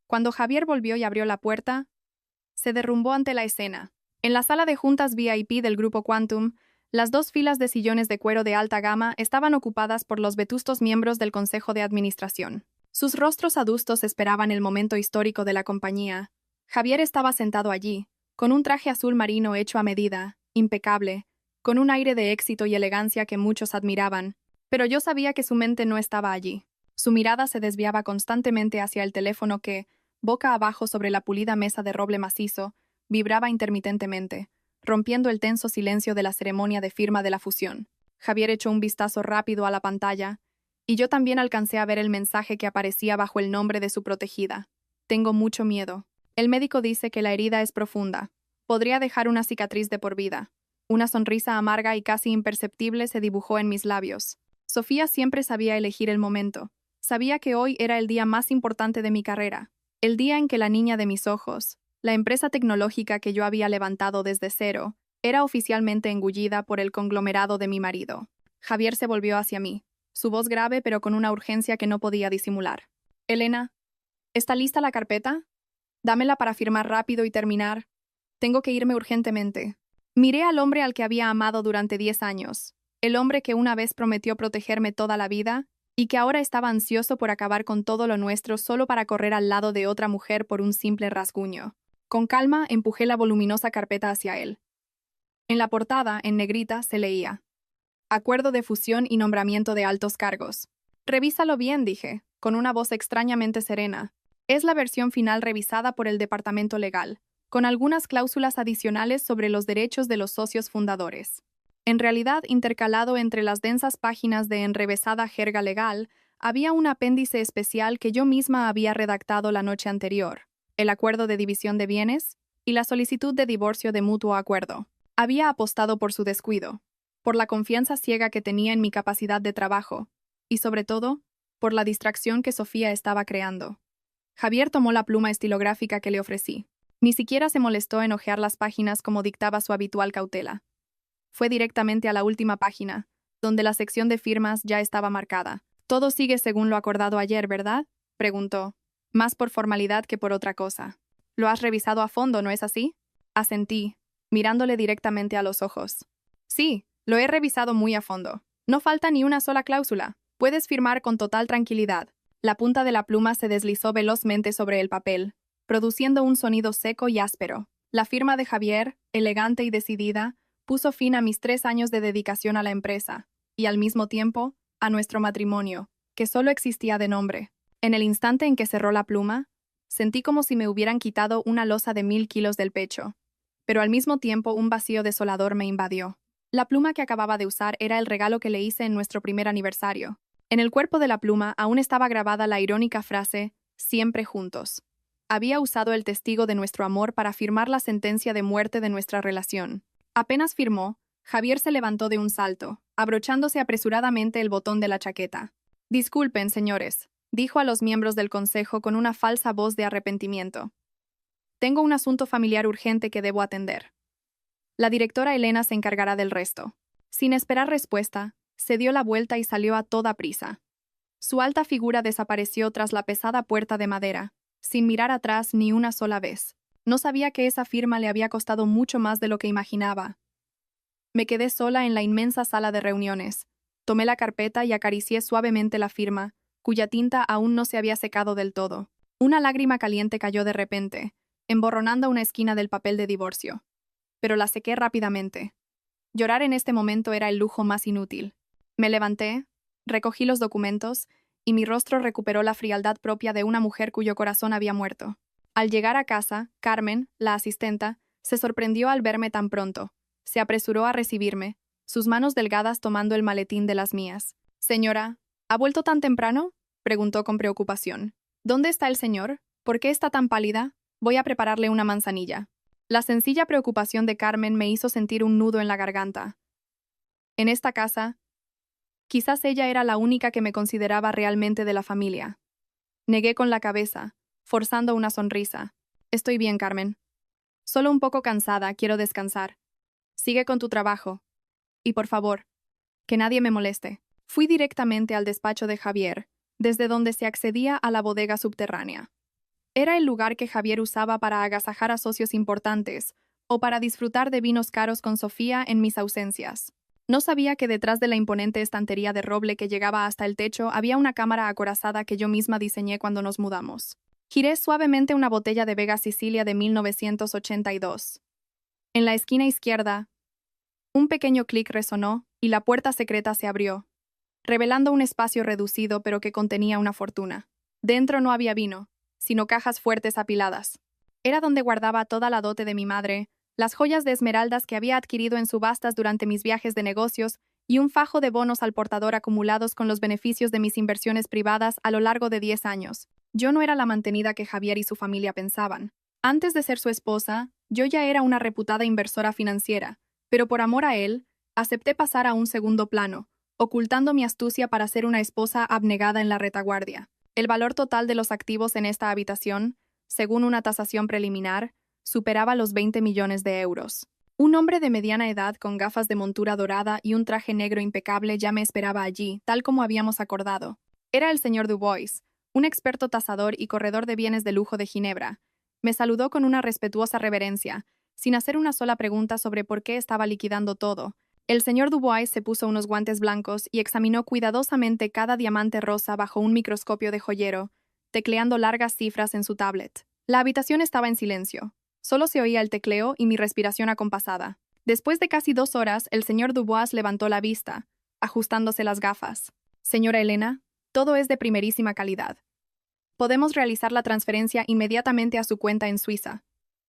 Cuando Javier volvió y abrió la puerta, se derrumbó ante la escena. En la sala de juntas VIP del grupo Quantum, las dos filas de sillones de cuero de alta gama estaban ocupadas por los vetustos miembros del Consejo de Administración. Sus rostros adustos esperaban el momento histórico de la compañía. Javier estaba sentado allí, con un traje azul marino hecho a medida, impecable, con un aire de éxito y elegancia que muchos admiraban, pero yo sabía que su mente no estaba allí. Su mirada se desviaba constantemente hacia el teléfono que, boca abajo sobre la pulida mesa de roble macizo, vibraba intermitentemente, rompiendo el tenso silencio de la ceremonia de firma de la fusión. Javier echó un vistazo rápido a la pantalla, y yo también alcancé a ver el mensaje que aparecía bajo el nombre de su protegida. Tengo mucho miedo. El médico dice que la herida es profunda. Podría dejar una cicatriz de por vida. Una sonrisa amarga y casi imperceptible se dibujó en mis labios. Sofía siempre sabía elegir el momento. Sabía que hoy era el día más importante de mi carrera. El día en que la niña de mis ojos, la empresa tecnológica que yo había levantado desde cero, era oficialmente engullida por el conglomerado de mi marido. Javier se volvió hacia mí, su voz grave pero con una urgencia que no podía disimular. Elena, ¿está lista la carpeta? Dámela para firmar rápido y terminar. Tengo que irme urgentemente. Miré al hombre al que había amado durante 10 años, el hombre que una vez prometió protegerme toda la vida y que ahora estaba ansioso por acabar con todo lo nuestro solo para correr al lado de otra mujer por un simple rasguño. Con calma empujé la voluminosa carpeta hacia él. En la portada, en negrita, se leía: Acuerdo de fusión y nombramiento de altos cargos. Revísalo bien, dije, con una voz extrañamente serena. Es la versión final revisada por el departamento legal, con algunas cláusulas adicionales sobre los derechos de los socios fundadores. En realidad, intercalado entre las densas páginas de enrevesada jerga legal, había un apéndice especial que yo misma había redactado la noche anterior: el acuerdo de división de bienes y la solicitud de divorcio de mutuo acuerdo. Había apostado por su descuido, por la confianza ciega que tenía en mi capacidad de trabajo, y sobre todo, por la distracción que Sofía estaba creando. Javier tomó la pluma estilográfica que le ofrecí. Ni siquiera se molestó en hojear las páginas como dictaba su habitual cautela. Fue directamente a la última página, donde la sección de firmas ya estaba marcada. «Todo sigue según lo acordado ayer, ¿verdad?», preguntó, más por formalidad que por otra cosa. «Lo has revisado a fondo, ¿no es así?». Asentí, mirándole directamente a los ojos. «Sí, lo he revisado muy a fondo. No falta ni una sola cláusula. Puedes firmar con total tranquilidad». La punta de la pluma se deslizó velozmente sobre el papel, produciendo un sonido seco y áspero. La firma de Javier, elegante y decidida, puso fin a mis 3 años de dedicación a la empresa, y al mismo tiempo, a nuestro matrimonio, que solo existía de nombre. En el instante en que cerró la pluma, sentí como si me hubieran quitado una losa de 1000 kilos del pecho, pero al mismo tiempo un vacío desolador me invadió. La pluma que acababa de usar era el regalo que le hice en nuestro primer aniversario. En el cuerpo de la pluma aún estaba grabada la irónica frase «siempre juntos». Había usado el testigo de nuestro amor para firmar la sentencia de muerte de nuestra relación. Apenas firmó, Javier se levantó de un salto, abrochándose apresuradamente el botón de la chaqueta. «Disculpen, señores», dijo a los miembros del consejo con una falsa voz de arrepentimiento. «Tengo un asunto familiar urgente que debo atender. La directora Elena se encargará del resto». Sin esperar respuesta, se dio la vuelta y salió a toda prisa. Su alta figura desapareció tras la pesada puerta de madera, sin mirar atrás ni una sola vez. No sabía que esa firma le había costado mucho más de lo que imaginaba. Me quedé sola en la inmensa sala de reuniones. Tomé la carpeta y acaricié suavemente la firma, cuya tinta aún no se había secado del todo. Una lágrima caliente cayó de repente, emborronando una esquina del papel de divorcio. Pero la sequé rápidamente. Llorar en este momento era el lujo más inútil. Me levanté, recogí los documentos, y mi rostro recuperó la frialdad propia de una mujer cuyo corazón había muerto. Al llegar a casa, Carmen, la asistenta, se sorprendió al verme tan pronto. Se apresuró a recibirme, sus manos delgadas tomando el maletín de las mías. «Señora, ¿ha vuelto tan temprano?», preguntó con preocupación. «¿Dónde está el señor? ¿Por qué está tan pálida? Voy a prepararle una manzanilla». La sencilla preocupación de Carmen me hizo sentir un nudo en la garganta. En esta casa, quizás ella era la única que me consideraba realmente de la familia. Negué con la cabeza, forzando una sonrisa. «Estoy bien, Carmen. Solo un poco cansada, quiero descansar. Sigue con tu trabajo. Y por favor, que nadie me moleste». Fui directamente al despacho de Javier, desde donde se accedía a la bodega subterránea. Era el lugar que Javier usaba para agasajar a socios importantes, o para disfrutar de vinos caros con Sofía en mis ausencias. No sabía que detrás de la imponente estantería de roble que llegaba hasta el techo había una cámara acorazada que yo misma diseñé cuando nos mudamos. Giré suavemente una botella de Vega Sicilia de 1982. En la esquina izquierda, un pequeño clic resonó y la puerta secreta se abrió, revelando un espacio reducido pero que contenía una fortuna. Dentro no había vino, sino cajas fuertes apiladas. Era donde guardaba toda la dote de mi madre, las joyas de esmeraldas que había adquirido en subastas durante mis viajes de negocios y un fajo de bonos al portador acumulados con los beneficios de mis inversiones privadas a lo largo de 10 años. Yo no era la mantenida que Javier y su familia pensaban. Antes de ser su esposa, yo ya era una reputada inversora financiera, pero por amor a él, acepté pasar a un segundo plano, ocultando mi astucia para ser una esposa abnegada en la retaguardia. El valor total de los activos en esta habitación, según una tasación preliminar, superaba los 20 millones de euros. Un hombre de mediana edad con gafas de montura dorada y un traje negro impecable ya me esperaba allí, tal como habíamos acordado. Era el señor Dubois, un experto tasador y corredor de bienes de lujo de Ginebra. Me saludó con una respetuosa reverencia, sin hacer una sola pregunta sobre por qué estaba liquidando todo. El señor Dubois se puso unos guantes blancos y examinó cuidadosamente cada diamante rosa bajo un microscopio de joyero, tecleando largas cifras en su tablet. La habitación estaba en silencio. Solo se oía el tecleo y mi respiración acompasada. Después de casi 2 horas, el señor Dubois levantó la vista, ajustándose las gafas. Señora Elena, todo es de primerísima calidad. Podemos realizar la transferencia inmediatamente a su cuenta en Suiza,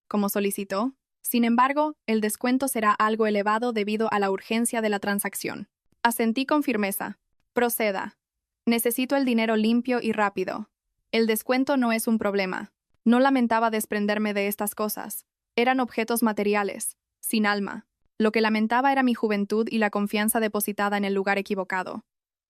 como solicitó. Sin embargo, el descuento será algo elevado debido a la urgencia de la transacción. Asentí con firmeza. Proceda. Necesito el dinero limpio y rápido. El descuento no es un problema. No lamentaba desprenderme de estas cosas. Eran objetos materiales, sin alma. Lo que lamentaba era mi juventud y la confianza depositada en el lugar equivocado.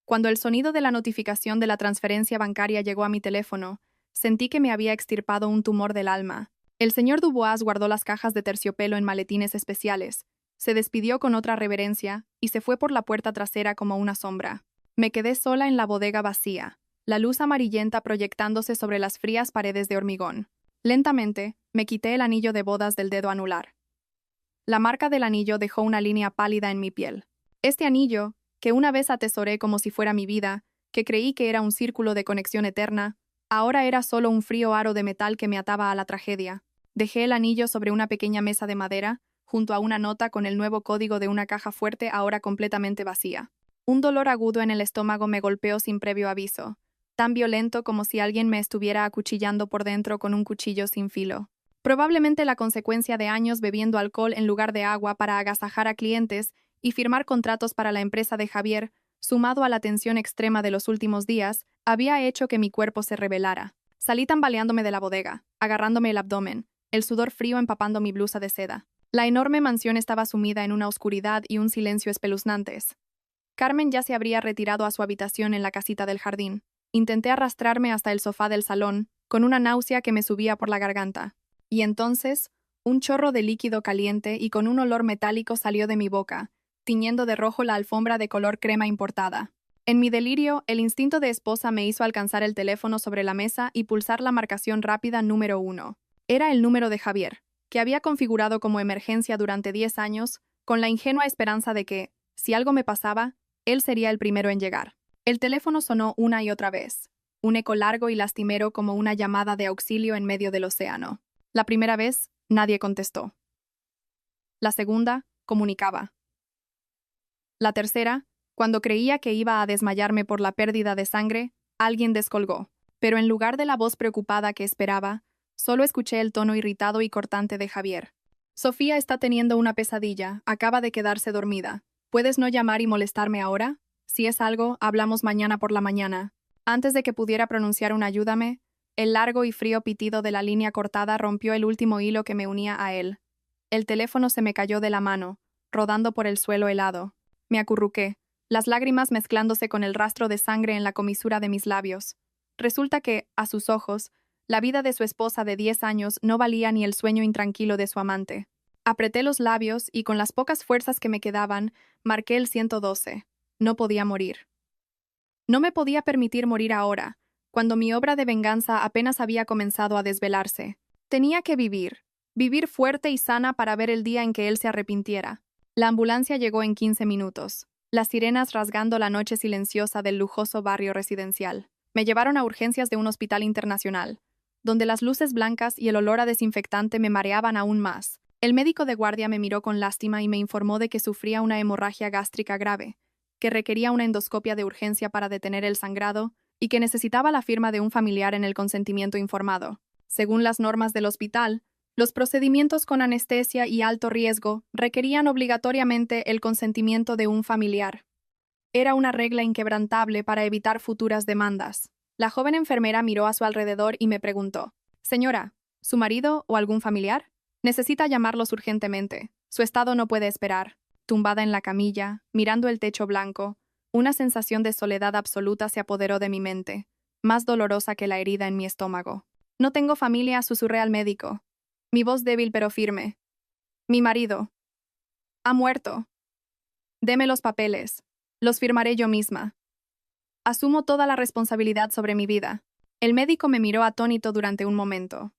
Cuando el sonido de la notificación de la transferencia bancaria llegó a mi teléfono, sentí que me había extirpado un tumor del alma. El señor Dubois guardó las cajas de terciopelo en maletines especiales, se despidió con otra reverencia y se fue por la puerta trasera como una sombra. Me quedé sola en la bodega vacía, la luz amarillenta proyectándose sobre las frías paredes de hormigón. Lentamente, me quité el anillo de bodas del dedo anular. La marca del anillo dejó una línea pálida en mi piel. Este anillo, que una vez atesoré como si fuera mi vida, que creí que era un círculo de conexión eterna, ahora era solo un frío aro de metal que me ataba a la tragedia. Dejé el anillo sobre una pequeña mesa de madera, junto a una nota con el nuevo código de una caja fuerte ahora completamente vacía. Un dolor agudo en el estómago me golpeó sin previo aviso, tan violento como si alguien me estuviera acuchillando por dentro con un cuchillo sin filo. Probablemente la consecuencia de años bebiendo alcohol en lugar de agua para agasajar a clientes y firmar contratos para la empresa de Javier, sumado a la tensión extrema de los últimos días, había hecho que mi cuerpo se rebelara. Salí tambaleándome de la bodega, agarrándome el abdomen, el sudor frío empapando mi blusa de seda. La enorme mansión estaba sumida en una oscuridad y un silencio espeluznantes. Carmen ya se habría retirado a su habitación en la casita del jardín. Intenté arrastrarme hasta el sofá del salón, con una náusea que me subía por la garganta. Y entonces, un chorro de líquido caliente y con un olor metálico salió de mi boca, tiñendo de rojo la alfombra de color crema importada. En mi delirio, el instinto de esposa me hizo alcanzar el teléfono sobre la mesa y pulsar la marcación rápida número 1. Era el número de Javier, que había configurado como emergencia durante 10 años, con la ingenua esperanza de que, si algo me pasaba, él sería el primero en llegar. El teléfono sonó una y otra vez, un eco largo y lastimero como una llamada de auxilio en medio del océano. La primera vez, nadie contestó. La segunda, comunicaba. La tercera, cuando creía que iba a desmayarme por la pérdida de sangre, alguien descolgó. Pero en lugar de la voz preocupada que esperaba, solo escuché el tono irritado y cortante de Javier. Sofía está teniendo una pesadilla, acaba de quedarse dormida. ¿Puedes no llamar y molestarme ahora? Si es algo, hablamos mañana por la mañana. Antes de que pudiera pronunciar un ayúdame, el largo y frío pitido de la línea cortada rompió el último hilo que me unía a él. El teléfono se me cayó de la mano, rodando por el suelo helado. Me acurruqué, las lágrimas mezclándose con el rastro de sangre en la comisura de mis labios. Resulta que, a sus ojos, la vida de su esposa de 10 años no valía ni el sueño intranquilo de su amante. Apreté los labios y con las pocas fuerzas que me quedaban, marqué el 112. No podía morir. No me podía permitir morir ahora, cuando mi obra de venganza apenas había comenzado a desvelarse. Tenía que vivir fuerte y sana para ver el día en que él se arrepintiera. La ambulancia llegó en 15 minutos, las sirenas rasgando la noche silenciosa del lujoso barrio residencial. Me llevaron a urgencias de un hospital internacional, donde las luces blancas y el olor a desinfectante me mareaban aún más. El médico de guardia me miró con lástima y me informó de que sufría una hemorragia gástrica grave, que requería una endoscopia de urgencia para detener el sangrado y que necesitaba la firma de un familiar en el consentimiento informado. Según las normas del hospital, los procedimientos con anestesia y alto riesgo requerían obligatoriamente el consentimiento de un familiar. Era una regla inquebrantable para evitar futuras demandas. La joven enfermera miró a su alrededor y me preguntó: «Señora, ¿su marido o algún familiar? Necesita llamarlos urgentemente. Su estado no puede esperar». Tumbada en la camilla, mirando el techo blanco, una sensación de soledad absoluta se apoderó de mi mente, más dolorosa que la herida en mi estómago. «No tengo familia», susurré al médico. Mi voz débil pero firme. «Mi marido ha muerto. Deme los papeles. Los firmaré yo misma. Asumo toda la responsabilidad sobre mi vida». El médico me miró atónito durante un momento.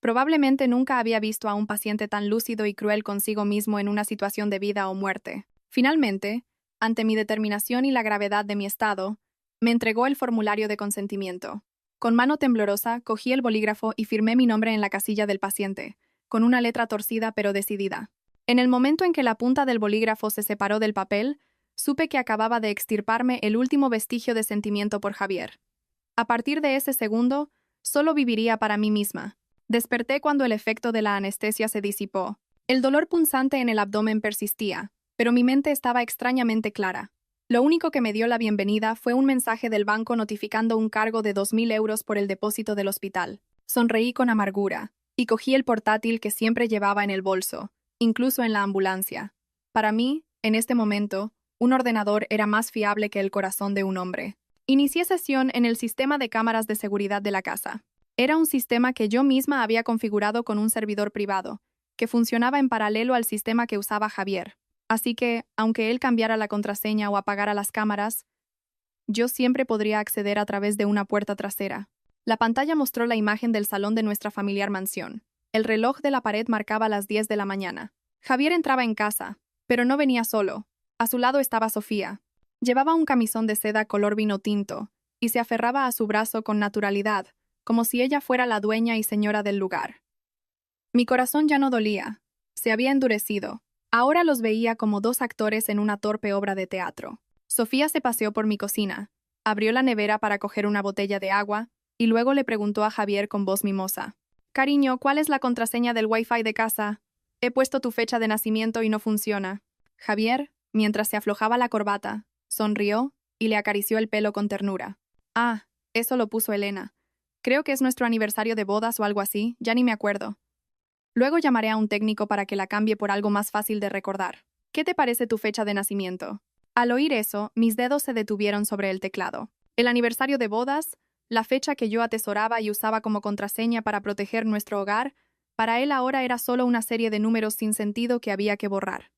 Probablemente nunca había visto a un paciente tan lúcido y cruel consigo mismo en una situación de vida o muerte. Finalmente, ante mi determinación y la gravedad de mi estado, me entregó el formulario de consentimiento. Con mano temblorosa, cogí el bolígrafo y firmé mi nombre en la casilla del paciente, con una letra torcida pero decidida. En el momento en que la punta del bolígrafo se separó del papel, supe que acababa de extirparme el último vestigio de sentimiento por Javier. A partir de ese segundo, solo viviría para mí misma. Desperté cuando el efecto de la anestesia se disipó. El dolor punzante en el abdomen persistía, pero mi mente estaba extrañamente clara. Lo único que me dio la bienvenida fue un mensaje del banco notificando un cargo de 2.000 euros por el depósito del hospital. Sonreí con amargura y cogí el portátil que siempre llevaba en el bolso, incluso en la ambulancia. Para mí, en este momento, un ordenador era más fiable que el corazón de un hombre. Inicié sesión en el sistema de cámaras de seguridad de la casa. Era un sistema que yo misma había configurado con un servidor privado, que funcionaba en paralelo al sistema que usaba Javier. Así que, aunque él cambiara la contraseña o apagara las cámaras, yo siempre podría acceder a través de una puerta trasera. La pantalla mostró la imagen del salón de nuestra familiar mansión. El reloj de la pared marcaba las 10 de la mañana. Javier entraba en casa, pero no venía solo. A su lado estaba Sofía. Llevaba un camisón de seda color vino tinto, y se aferraba a su brazo con naturalidad, como si ella fuera la dueña y señora del lugar. Mi corazón ya no dolía, se había endurecido. Ahora los veía como dos actores en una torpe obra de teatro. Sofía se paseó por mi cocina, abrió la nevera para coger una botella de agua, y luego le preguntó a Javier con voz mimosa: «Cariño, ¿cuál es la contraseña del Wi-Fi de casa? He puesto tu fecha de nacimiento y no funciona». Javier, mientras se aflojaba la corbata, sonrió y le acarició el pelo con ternura. «Ah, eso lo puso Elena. Creo que es nuestro aniversario de bodas o algo así, ya ni me acuerdo. Luego llamaré a un técnico para que la cambie por algo más fácil de recordar. ¿Qué te parece tu fecha de nacimiento?». Al oír eso, mis dedos se detuvieron sobre el teclado. El aniversario de bodas, la fecha que yo atesoraba y usaba como contraseña para proteger nuestro hogar, para él ahora era solo una serie de números sin sentido que había que borrar.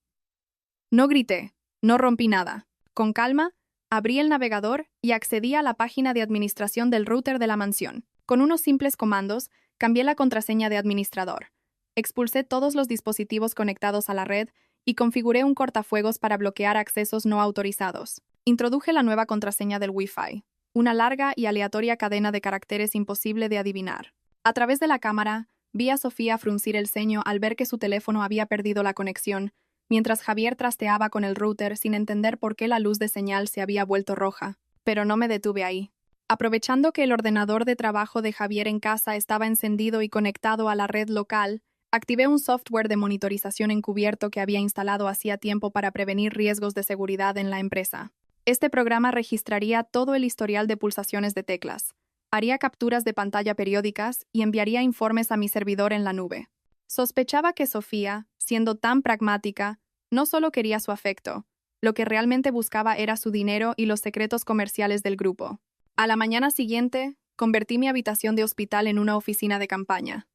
No grité, no rompí nada. Con calma, abrí el navegador y accedí a la página de administración del router de la mansión. Con unos simples comandos, cambié la contraseña de administrador. Expulsé todos los dispositivos conectados a la red y configuré un cortafuegos para bloquear accesos no autorizados. Introduje la nueva contraseña del Wi-Fi, una larga y aleatoria cadena de caracteres imposible de adivinar. A través de la cámara, vi a Sofía fruncir el ceño al ver que su teléfono había perdido la conexión, mientras Javier trasteaba con el router sin entender por qué la luz de señal se había vuelto roja. Pero no me detuve ahí. Aprovechando que el ordenador de trabajo de Javier en casa estaba encendido y conectado a la red local, activé un software de monitorización encubierto que había instalado hacía tiempo para prevenir riesgos de seguridad en la empresa. Este programa registraría todo el historial de pulsaciones de teclas, haría capturas de pantalla periódicas y enviaría informes a mi servidor en la nube. Sospechaba que Sofía, siendo tan pragmática, no solo quería su afecto, lo que realmente buscaba era su dinero y los secretos comerciales del grupo. A la mañana siguiente, convertí mi habitación de hospital en una oficina de campaña.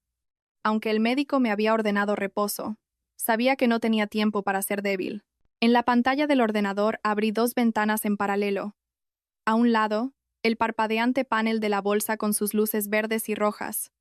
Aunque el médico me había ordenado reposo, sabía que no tenía tiempo para ser débil. En la pantalla del ordenador abrí dos ventanas en paralelo. A un lado, el parpadeante panel de la bolsa con sus luces verdes y rojas.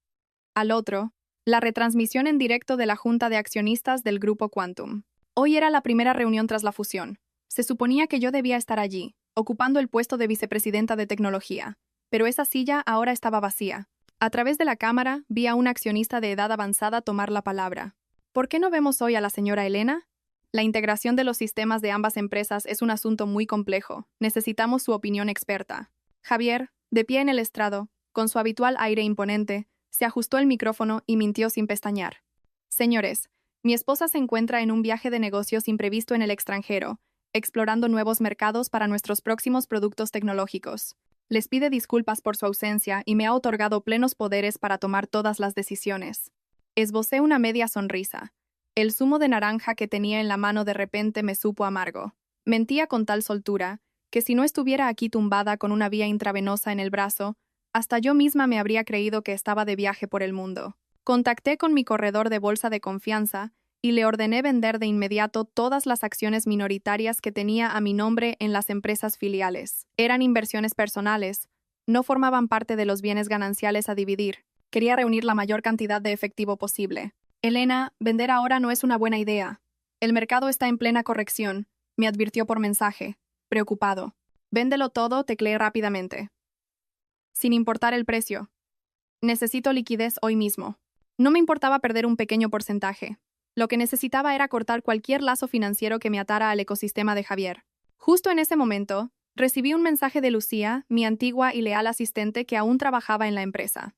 Al otro, la retransmisión en directo de la junta de accionistas del grupo Quantum. Hoy era la primera reunión tras la fusión. Se suponía que yo debía estar allí, ocupando el puesto de vicepresidenta de tecnología, pero esa silla ahora estaba vacía. A través de la cámara vi a un accionista de edad avanzada tomar la palabra. ¿Por qué no vemos hoy a la señora Elena? La integración de los sistemas de ambas empresas es un asunto muy complejo. Necesitamos su opinión experta. Javier, de pie en el estrado, con su habitual aire imponente, se ajustó el micrófono y mintió sin pestañear. Señores, mi esposa se encuentra en un viaje de negocios imprevisto en el extranjero, explorando nuevos mercados para nuestros próximos productos tecnológicos. Les pide disculpas por su ausencia y me ha otorgado plenos poderes para tomar todas las decisiones. Esbocé una media sonrisa. El zumo de naranja que tenía en la mano de repente me supo amargo. Mentía con tal soltura que si no estuviera aquí tumbada con una vía intravenosa en el brazo, hasta yo misma me habría creído que estaba de viaje por el mundo. Contacté con mi corredor de bolsa de confianza y le ordené vender de inmediato todas las acciones minoritarias que tenía a mi nombre en las empresas filiales. Eran inversiones personales, no formaban parte de los bienes gananciales a dividir. Quería reunir la mayor cantidad de efectivo posible. Elena, vender ahora no es una buena idea. El mercado está en plena corrección, me advirtió por mensaje, preocupado. Véndelo todo, tecleé rápidamente. Sin importar el precio. Necesito liquidez hoy mismo. No me importaba perder un pequeño porcentaje. Lo que necesitaba era cortar cualquier lazo financiero que me atara al ecosistema de Javier. Justo en ese momento, recibí un mensaje de Lucía, mi antigua y leal asistente que aún trabajaba en la empresa.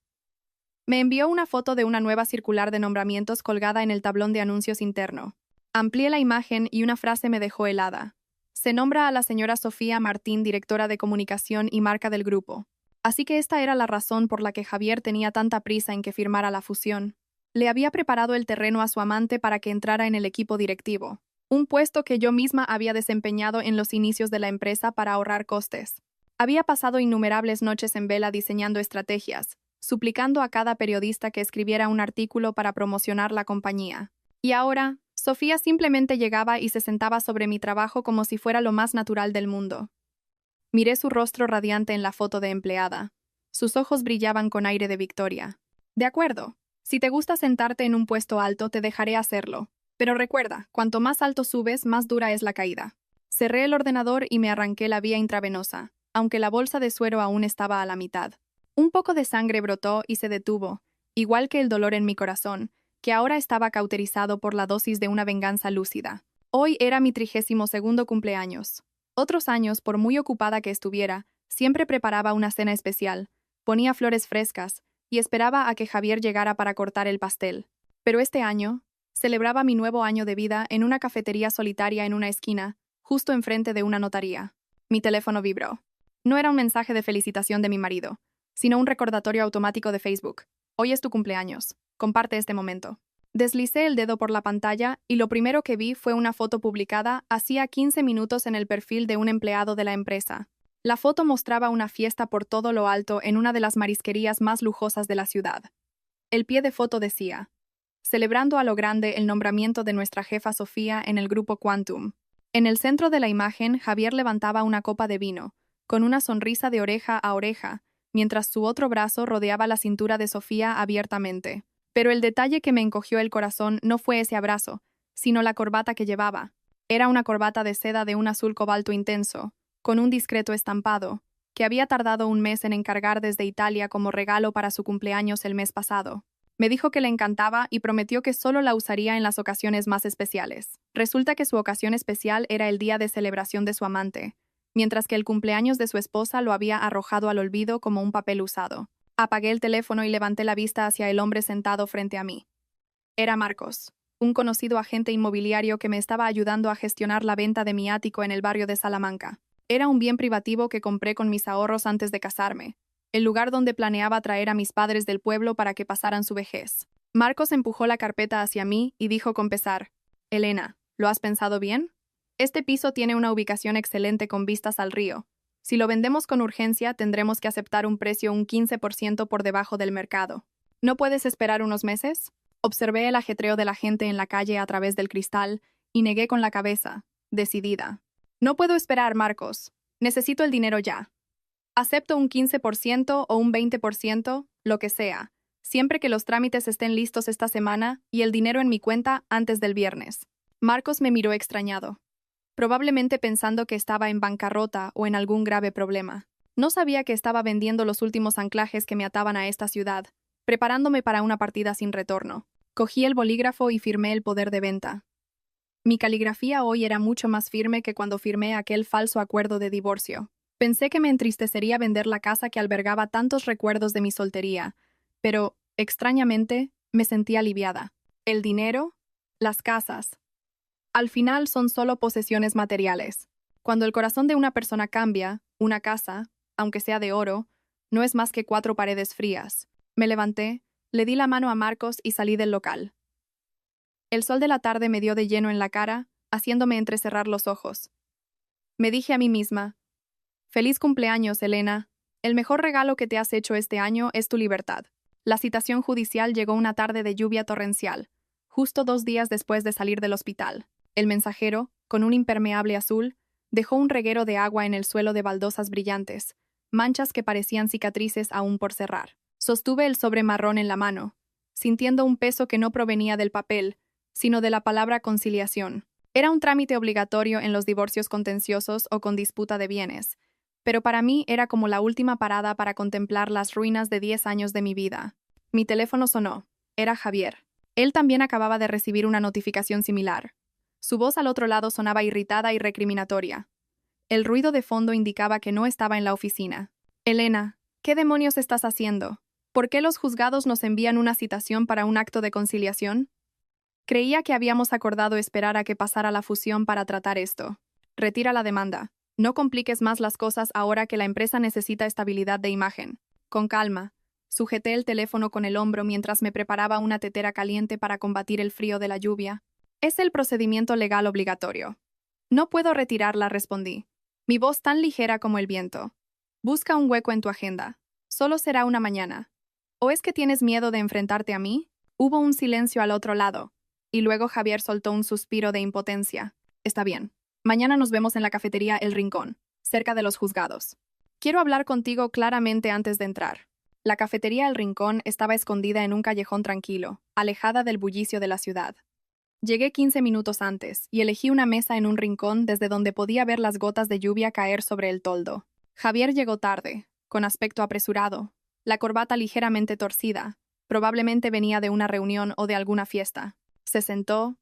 Me envió una foto de una nueva circular de nombramientos colgada en el tablón de anuncios interno. Amplié la imagen y una frase me dejó helada. Se nombra a la señora Sofía Martín directora de comunicación y marca del grupo. Así que esta era la razón por la que Javier tenía tanta prisa en que firmara la fusión. Le había preparado el terreno a su amante para que entrara en el equipo directivo, un puesto que yo misma había desempeñado en los inicios de la empresa para ahorrar costes. Había pasado innumerables noches en vela diseñando estrategias, suplicando a cada periodista que escribiera un artículo para promocionar la compañía. Y ahora, Sofía simplemente llegaba y se sentaba sobre mi trabajo como si fuera lo más natural del mundo. Miré su rostro radiante en la foto de empleada. Sus ojos brillaban con aire de victoria. De acuerdo. Si te gusta sentarte en un puesto alto, te dejaré hacerlo. Pero recuerda, cuanto más alto subes, más dura es la caída. Cerré el ordenador y me arranqué la vía intravenosa, aunque la bolsa de suero aún estaba a la mitad. Un poco de sangre brotó y se detuvo, igual que el dolor en mi corazón, que ahora estaba cauterizado por la dosis de una venganza lúcida. Hoy era mi 32º cumpleaños. Otros años, por muy ocupada que estuviera, siempre preparaba una cena especial, ponía flores frescas, y esperaba a que Javier llegara para cortar el pastel. Pero este año, celebraba mi nuevo año de vida en una cafetería solitaria en una esquina, justo enfrente de una notaría. Mi teléfono vibró. No era un mensaje de felicitación de mi marido, sino un recordatorio automático de Facebook. Hoy es tu cumpleaños. Comparte este momento. Deslicé el dedo por la pantalla y lo primero que vi fue una foto publicada hacía 15 minutos en el perfil de un empleado de la empresa. La foto mostraba una fiesta por todo lo alto en una de las marisquerías más lujosas de la ciudad. El pie de foto decía: celebrando a lo grande el nombramiento de nuestra jefa Sofía en el grupo Quantum. En el centro de la imagen, Javier levantaba una copa de vino, con una sonrisa de oreja a oreja, mientras su otro brazo rodeaba la cintura de Sofía abiertamente. Pero el detalle que me encogió el corazón no fue ese abrazo, sino la corbata que llevaba. Era una corbata de seda de un azul cobalto intenso, con un discreto estampado, que había tardado un mes en encargar desde Italia como regalo para su cumpleaños el mes pasado. Me dijo que le encantaba y prometió que solo la usaría en las ocasiones más especiales. Resulta que su ocasión especial era el día de celebración de su amante, mientras que el cumpleaños de su esposa lo había arrojado al olvido como un papel usado. Apagué el teléfono y levanté la vista hacia el hombre sentado frente a mí. Era Marcos, un conocido agente inmobiliario que me estaba ayudando a gestionar la venta de mi ático en el barrio de Salamanca. Era un bien privativo que compré con mis ahorros antes de casarme, el lugar donde planeaba traer a mis padres del pueblo para que pasaran su vejez. Marcos empujó la carpeta hacia mí y dijo con pesar: Elena, ¿lo has pensado bien? Este piso tiene una ubicación excelente con vistas al río. Si lo vendemos con urgencia, tendremos que aceptar un precio un 15% por debajo del mercado. ¿No puedes esperar unos meses? Observé el ajetreo de la gente en la calle a través del cristal y negué con la cabeza, decidida. No puedo esperar, Marcos. Necesito el dinero ya. Acepto un 15% o un 20%, lo que sea, siempre que los trámites estén listos esta semana y el dinero en mi cuenta antes del viernes. Marcos me miró extrañado, probablemente pensando que estaba en bancarrota o en algún grave problema. No sabía que estaba vendiendo los últimos anclajes que me ataban a esta ciudad, preparándome para una partida sin retorno. Cogí el bolígrafo y firmé el poder de venta. Mi caligrafía hoy era mucho más firme que cuando firmé aquel falso acuerdo de divorcio. Pensé que me entristecería vender la casa que albergaba tantos recuerdos de mi soltería, pero, extrañamente, me sentí aliviada. El dinero, las casas. Al final son solo posesiones materiales. Cuando el corazón de una persona cambia, una casa, aunque sea de oro, no es más que 4 paredes frías. Me levanté, le di la mano a Marcos y salí del local. El sol de la tarde me dio de lleno en la cara, haciéndome entrecerrar los ojos. Me dije a mí misma: «Feliz cumpleaños, Elena. El mejor regalo que te has hecho este año es tu libertad». La citación judicial llegó una tarde de lluvia torrencial, justo 2 días después de salir del hospital. El mensajero, con un impermeable azul, dejó un reguero de agua en el suelo de baldosas brillantes, manchas que parecían cicatrices aún por cerrar. Sostuve el sobre marrón en la mano, sintiendo un peso que no provenía del papel, sino de la palabra conciliación. Era un trámite obligatorio en los divorcios contenciosos o con disputa de bienes, pero para mí era como la última parada para contemplar las ruinas de 10 años de mi vida. Mi teléfono sonó. Era Javier. Él también acababa de recibir una notificación similar. Su voz al otro lado sonaba irritada y recriminatoria. El ruido de fondo indicaba que no estaba en la oficina. «Elena, ¿qué demonios estás haciendo? ¿Por qué los juzgados nos envían una citación para un acto de conciliación? Creía que habíamos acordado esperar a que pasara la fusión para tratar esto. Retira la demanda. No compliques más las cosas ahora que la empresa necesita estabilidad de imagen». Con calma, sujeté el teléfono con el hombro mientras me preparaba una tetera caliente para combatir el frío de la lluvia. «Es el procedimiento legal obligatorio». «No puedo retirarla», respondí, mi voz tan ligera como el viento. «Busca un hueco en tu agenda. Solo será una mañana. ¿O es que tienes miedo de enfrentarte a mí?» Hubo un silencio al otro lado, y luego Javier soltó un suspiro de impotencia. «Está bien. Mañana nos vemos en la cafetería El Rincón, cerca de los juzgados. Quiero hablar contigo claramente antes de entrar». La cafetería El Rincón estaba escondida en un callejón tranquilo, alejada del bullicio de la ciudad. Llegué 15 minutos antes y elegí una mesa en un rincón desde donde podía ver las gotas de lluvia caer sobre el toldo. Javier llegó tarde, con aspecto apresurado, la corbata ligeramente torcida. Probablemente venía de una reunión o de alguna fiesta. Se sentó,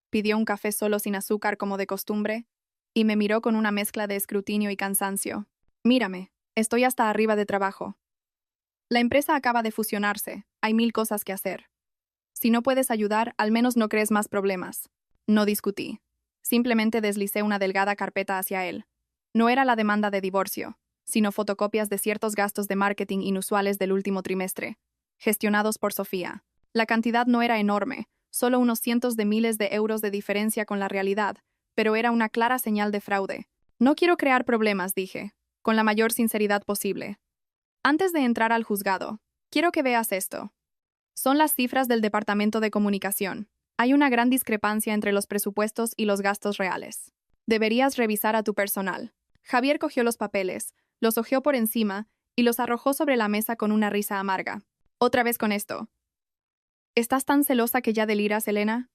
pidió un café solo sin azúcar como de costumbre, y me miró con una mezcla de escrutinio y cansancio. «Mírame, estoy hasta arriba de trabajo. La empresa acaba de fusionarse, hay 1000 cosas que hacer. Si no puedes ayudar, al menos no crees más problemas». No discutí. Simplemente deslicé una delgada carpeta hacia él. No era la demanda de divorcio, sino fotocopias de ciertos gastos de marketing inusuales del último trimestre, gestionados por Sofía. La cantidad no era enorme, solo unos cientos de miles de euros de diferencia con la realidad, pero era una clara señal de fraude. «No quiero crear problemas», dije, con la mayor sinceridad posible. «Antes de entrar al juzgado, quiero que veas esto. Son las cifras del Departamento de Comunicación. Hay una gran discrepancia entre los presupuestos y los gastos reales. Deberías revisar a tu personal». Javier cogió los papeles, los hojeó por encima y los arrojó sobre la mesa con una risa amarga. «Otra vez con esto. ¿Estás tan celosa que ya deliras, Elena?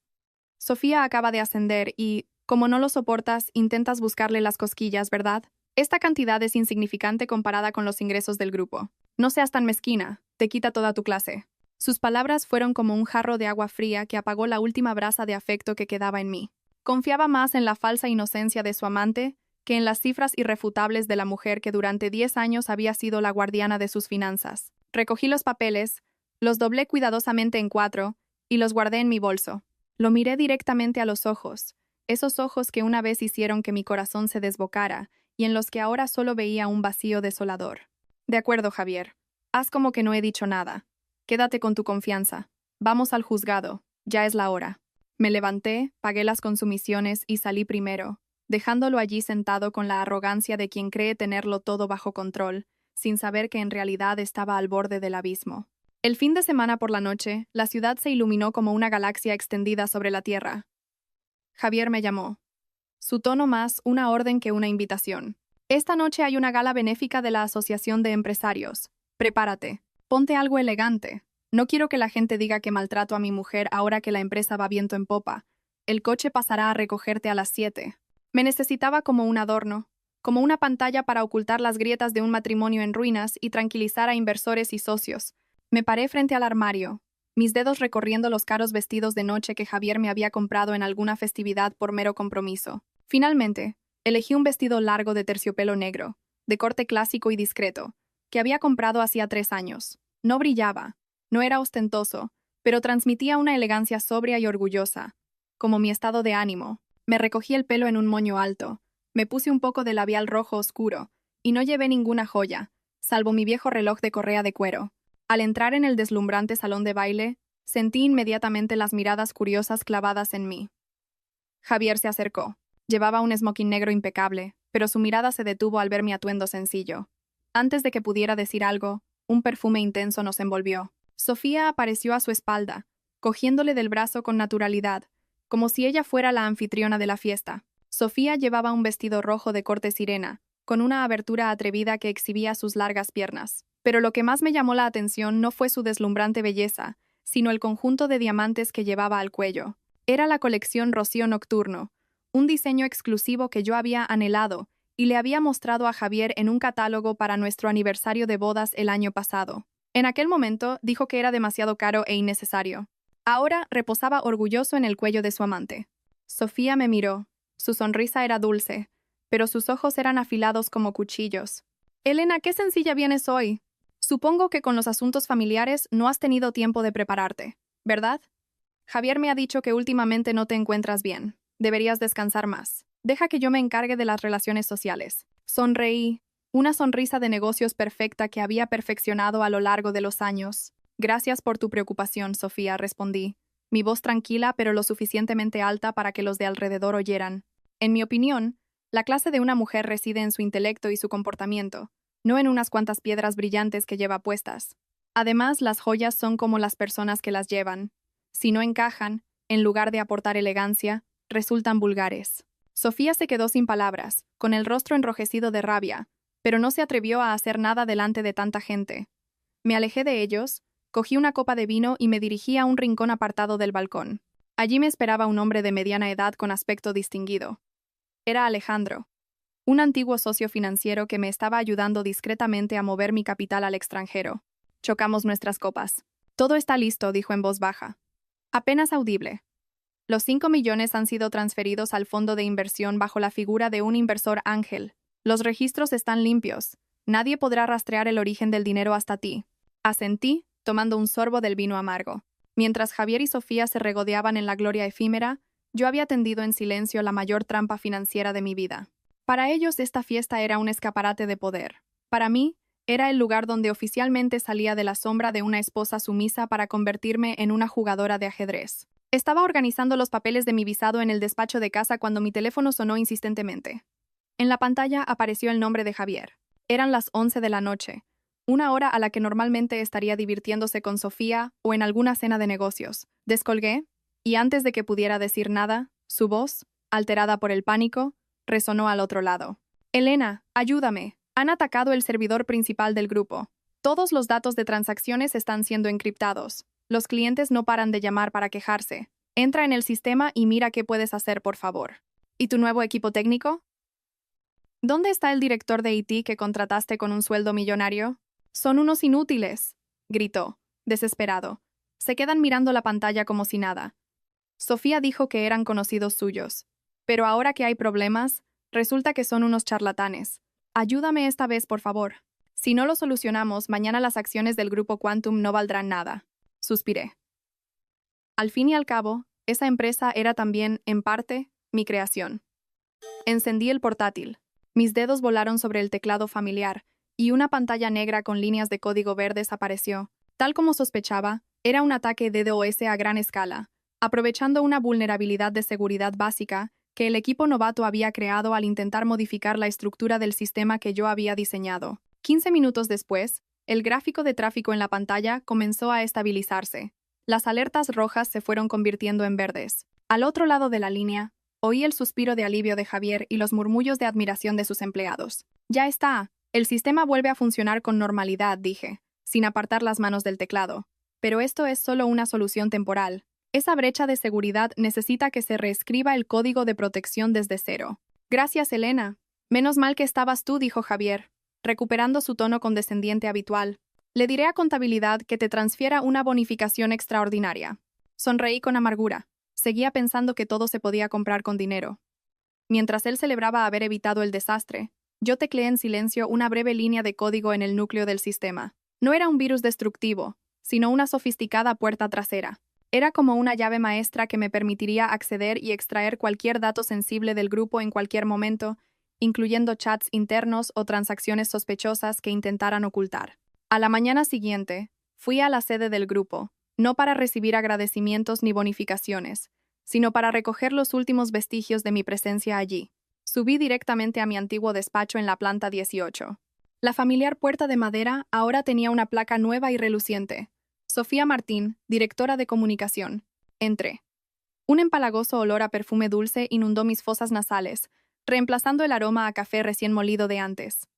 Sofía acaba de ascender y, como no lo soportas, intentas buscarle las cosquillas, ¿verdad? Esta cantidad es insignificante comparada con los ingresos del grupo. No seas tan mezquina, te quita toda tu clase». Sus palabras fueron como un jarro de agua fría que apagó la última brasa de afecto que quedaba en mí. Confiaba más en la falsa inocencia de su amante que en las cifras irrefutables de la mujer que durante 10 años había sido la guardiana de sus finanzas. Recogí los papeles, los doblé cuidadosamente en 4 y los guardé en mi bolso. Lo miré directamente a los ojos, esos ojos que una vez hicieron que mi corazón se desbocara y en los que ahora solo veía un vacío desolador. «De acuerdo, Javier. Haz como que no he dicho nada. Quédate con tu confianza. Vamos al juzgado. Ya es la hora». Me levanté, pagué las consumiciones y salí primero, dejándolo allí sentado con la arrogancia de quien cree tenerlo todo bajo control, sin saber que en realidad estaba al borde del abismo. El fin de semana por la noche, la ciudad se iluminó como una galaxia extendida sobre la tierra. Javier me llamó. Su tono más una orden que una invitación. Esta noche hay una gala benéfica de la Asociación de Empresarios. Prepárate. Ponte algo elegante. No quiero que la gente diga que maltrato a mi mujer ahora que la empresa va viento en popa. El coche pasará a recogerte a las 7. Me necesitaba como un adorno, como una pantalla para ocultar las grietas de un matrimonio en ruinas y tranquilizar a inversores y socios. Me paré frente al armario, mis dedos recorriendo los caros vestidos de noche que Javier me había comprado en alguna festividad por mero compromiso. Finalmente, elegí un vestido largo de terciopelo negro, de corte clásico y discreto, que había comprado hacía 3 años. No brillaba, no era ostentoso, pero transmitía una elegancia sobria y orgullosa, como mi estado de ánimo. Me recogí el pelo en un moño alto, me puse un poco de labial rojo oscuro, y no llevé ninguna joya, salvo mi viejo reloj de correa de cuero. Al entrar en el deslumbrante salón de baile, sentí inmediatamente las miradas curiosas clavadas en mí. Javier se acercó. Llevaba un smoking negro impecable, pero su mirada se detuvo al ver mi atuendo sencillo. Antes de que pudiera decir algo, un perfume intenso nos envolvió. Sofía apareció a su espalda, cogiéndole del brazo con naturalidad, como si ella fuera la anfitriona de la fiesta. Sofía llevaba un vestido rojo de corte sirena, con una abertura atrevida que exhibía sus largas piernas. Pero lo que más me llamó la atención no fue su deslumbrante belleza, sino el conjunto de diamantes que llevaba al cuello. Era la colección Rocío Nocturno, un diseño exclusivo que yo había anhelado y le había mostrado a Javier en un catálogo para nuestro aniversario de bodas el año pasado. En aquel momento dijo que era demasiado caro e innecesario. Ahora reposaba orgulloso en el cuello de su amante. Sofía me miró. Su sonrisa era dulce, pero sus ojos eran afilados como cuchillos. «Elena, qué sencilla vienes hoy. Supongo que con los asuntos familiares no has tenido tiempo de prepararte, ¿verdad? Javier me ha dicho que últimamente no te encuentras bien. Deberías descansar más. Deja que yo me encargue de las relaciones sociales». Sonreí, una sonrisa de negocios perfecta que había perfeccionado a lo largo de los años. «Gracias por tu preocupación, Sofía», respondí, mi voz tranquila pero lo suficientemente alta para que los de alrededor oyeran. En mi opinión, la clase de una mujer reside en su intelecto y su comportamiento, no en unas cuantas piedras brillantes que lleva puestas. Además, las joyas son como las personas que las llevan. Si no encajan, en lugar de aportar elegancia, resultan vulgares. Sofía se quedó sin palabras, con el rostro enrojecido de rabia, pero no se atrevió a hacer nada delante de tanta gente. Me alejé de ellos, cogí una copa de vino y me dirigí a un rincón apartado del balcón. Allí me esperaba un hombre de mediana edad con aspecto distinguido. Era Alejandro, un antiguo socio financiero que me estaba ayudando discretamente a mover mi capital al extranjero. Chocamos nuestras copas. «Todo está listo», dijo en voz baja. Apenas audible. Los 5 millones han sido transferidos al fondo de inversión bajo la figura de un inversor ángel. Los registros están limpios. Nadie podrá rastrear el origen del dinero hasta ti. Asentí, tomando un sorbo del vino amargo. Mientras Javier y Sofía se regodeaban en la gloria efímera, yo había tendido en silencio la mayor trampa financiera de mi vida. Para ellos esta fiesta era un escaparate de poder. Para mí, era el lugar donde oficialmente salía de la sombra de una esposa sumisa para convertirme en una jugadora de ajedrez. Estaba organizando los papeles de mi visado en el despacho de casa cuando mi teléfono sonó insistentemente. En la pantalla apareció el nombre de Javier. Eran las 11 de la noche, una hora a la que normalmente estaría divirtiéndose con Sofía o en alguna cena de negocios. Descolgué, y antes de que pudiera decir nada, su voz, alterada por el pánico, resonó al otro lado. «Elena, ayúdame. Han atacado el servidor principal del grupo. Todos los datos de transacciones están siendo encriptados. Los clientes no paran de llamar para quejarse. Entra en el sistema y mira qué puedes hacer, por favor. ¿Y tu nuevo equipo técnico? ¿Dónde está el director de IT que contrataste con un sueldo millonario? Son unos inútiles», gritó, desesperado. Se quedan mirando la pantalla como si nada. Sofía dijo que eran conocidos suyos. Pero ahora que hay problemas, resulta que son unos charlatanes. Ayúdame esta vez, por favor. Si no lo solucionamos, mañana las acciones del grupo Quantum no valdrán nada. Suspiré. Al fin y al cabo, esa empresa era también, en parte, mi creación. Encendí el portátil. Mis dedos volaron sobre el teclado familiar, y una pantalla negra con líneas de código verdes apareció. Tal como sospechaba, era un ataque DDoS a gran escala, aprovechando una vulnerabilidad de seguridad básica que el equipo novato había creado al intentar modificar la estructura del sistema que yo había diseñado. 15 minutos después, el gráfico de tráfico en la pantalla comenzó a estabilizarse. Las alertas rojas se fueron convirtiendo en verdes. Al otro lado de la línea, Oí el suspiro de alivio de Javier y los murmullos de admiración de sus empleados. Ya está. El sistema vuelve a funcionar con normalidad, dije, sin apartar las manos del teclado. Pero esto es solo una solución temporal. Esa brecha de seguridad necesita que se reescriba el código de protección desde cero. Gracias, Elena. Menos mal que estabas tú, dijo Javier, recuperando su tono condescendiente habitual. Le diré a contabilidad que te transfiera una bonificación extraordinaria. Sonreí con amargura. Seguía pensando que todo se podía comprar con dinero. Mientras él celebraba haber evitado el desastre, yo tecleé en silencio una breve línea de código en el núcleo del sistema. No era un virus destructivo, sino una sofisticada puerta trasera. Era como una llave maestra que me permitiría acceder y extraer cualquier dato sensible del grupo en cualquier momento, incluyendo chats internos o transacciones sospechosas que intentaran ocultar. A la mañana siguiente, fui a la sede del grupo, no para recibir agradecimientos ni bonificaciones, sino para recoger los últimos vestigios de mi presencia allí. Subí directamente a mi antiguo despacho en la planta 18. La familiar puerta de madera ahora tenía una placa nueva y reluciente. Sofía Martín, directora de comunicación. Entré. Un empalagoso olor a perfume dulce inundó mis fosas nasales, reemplazando el aroma a café recién molido de antes.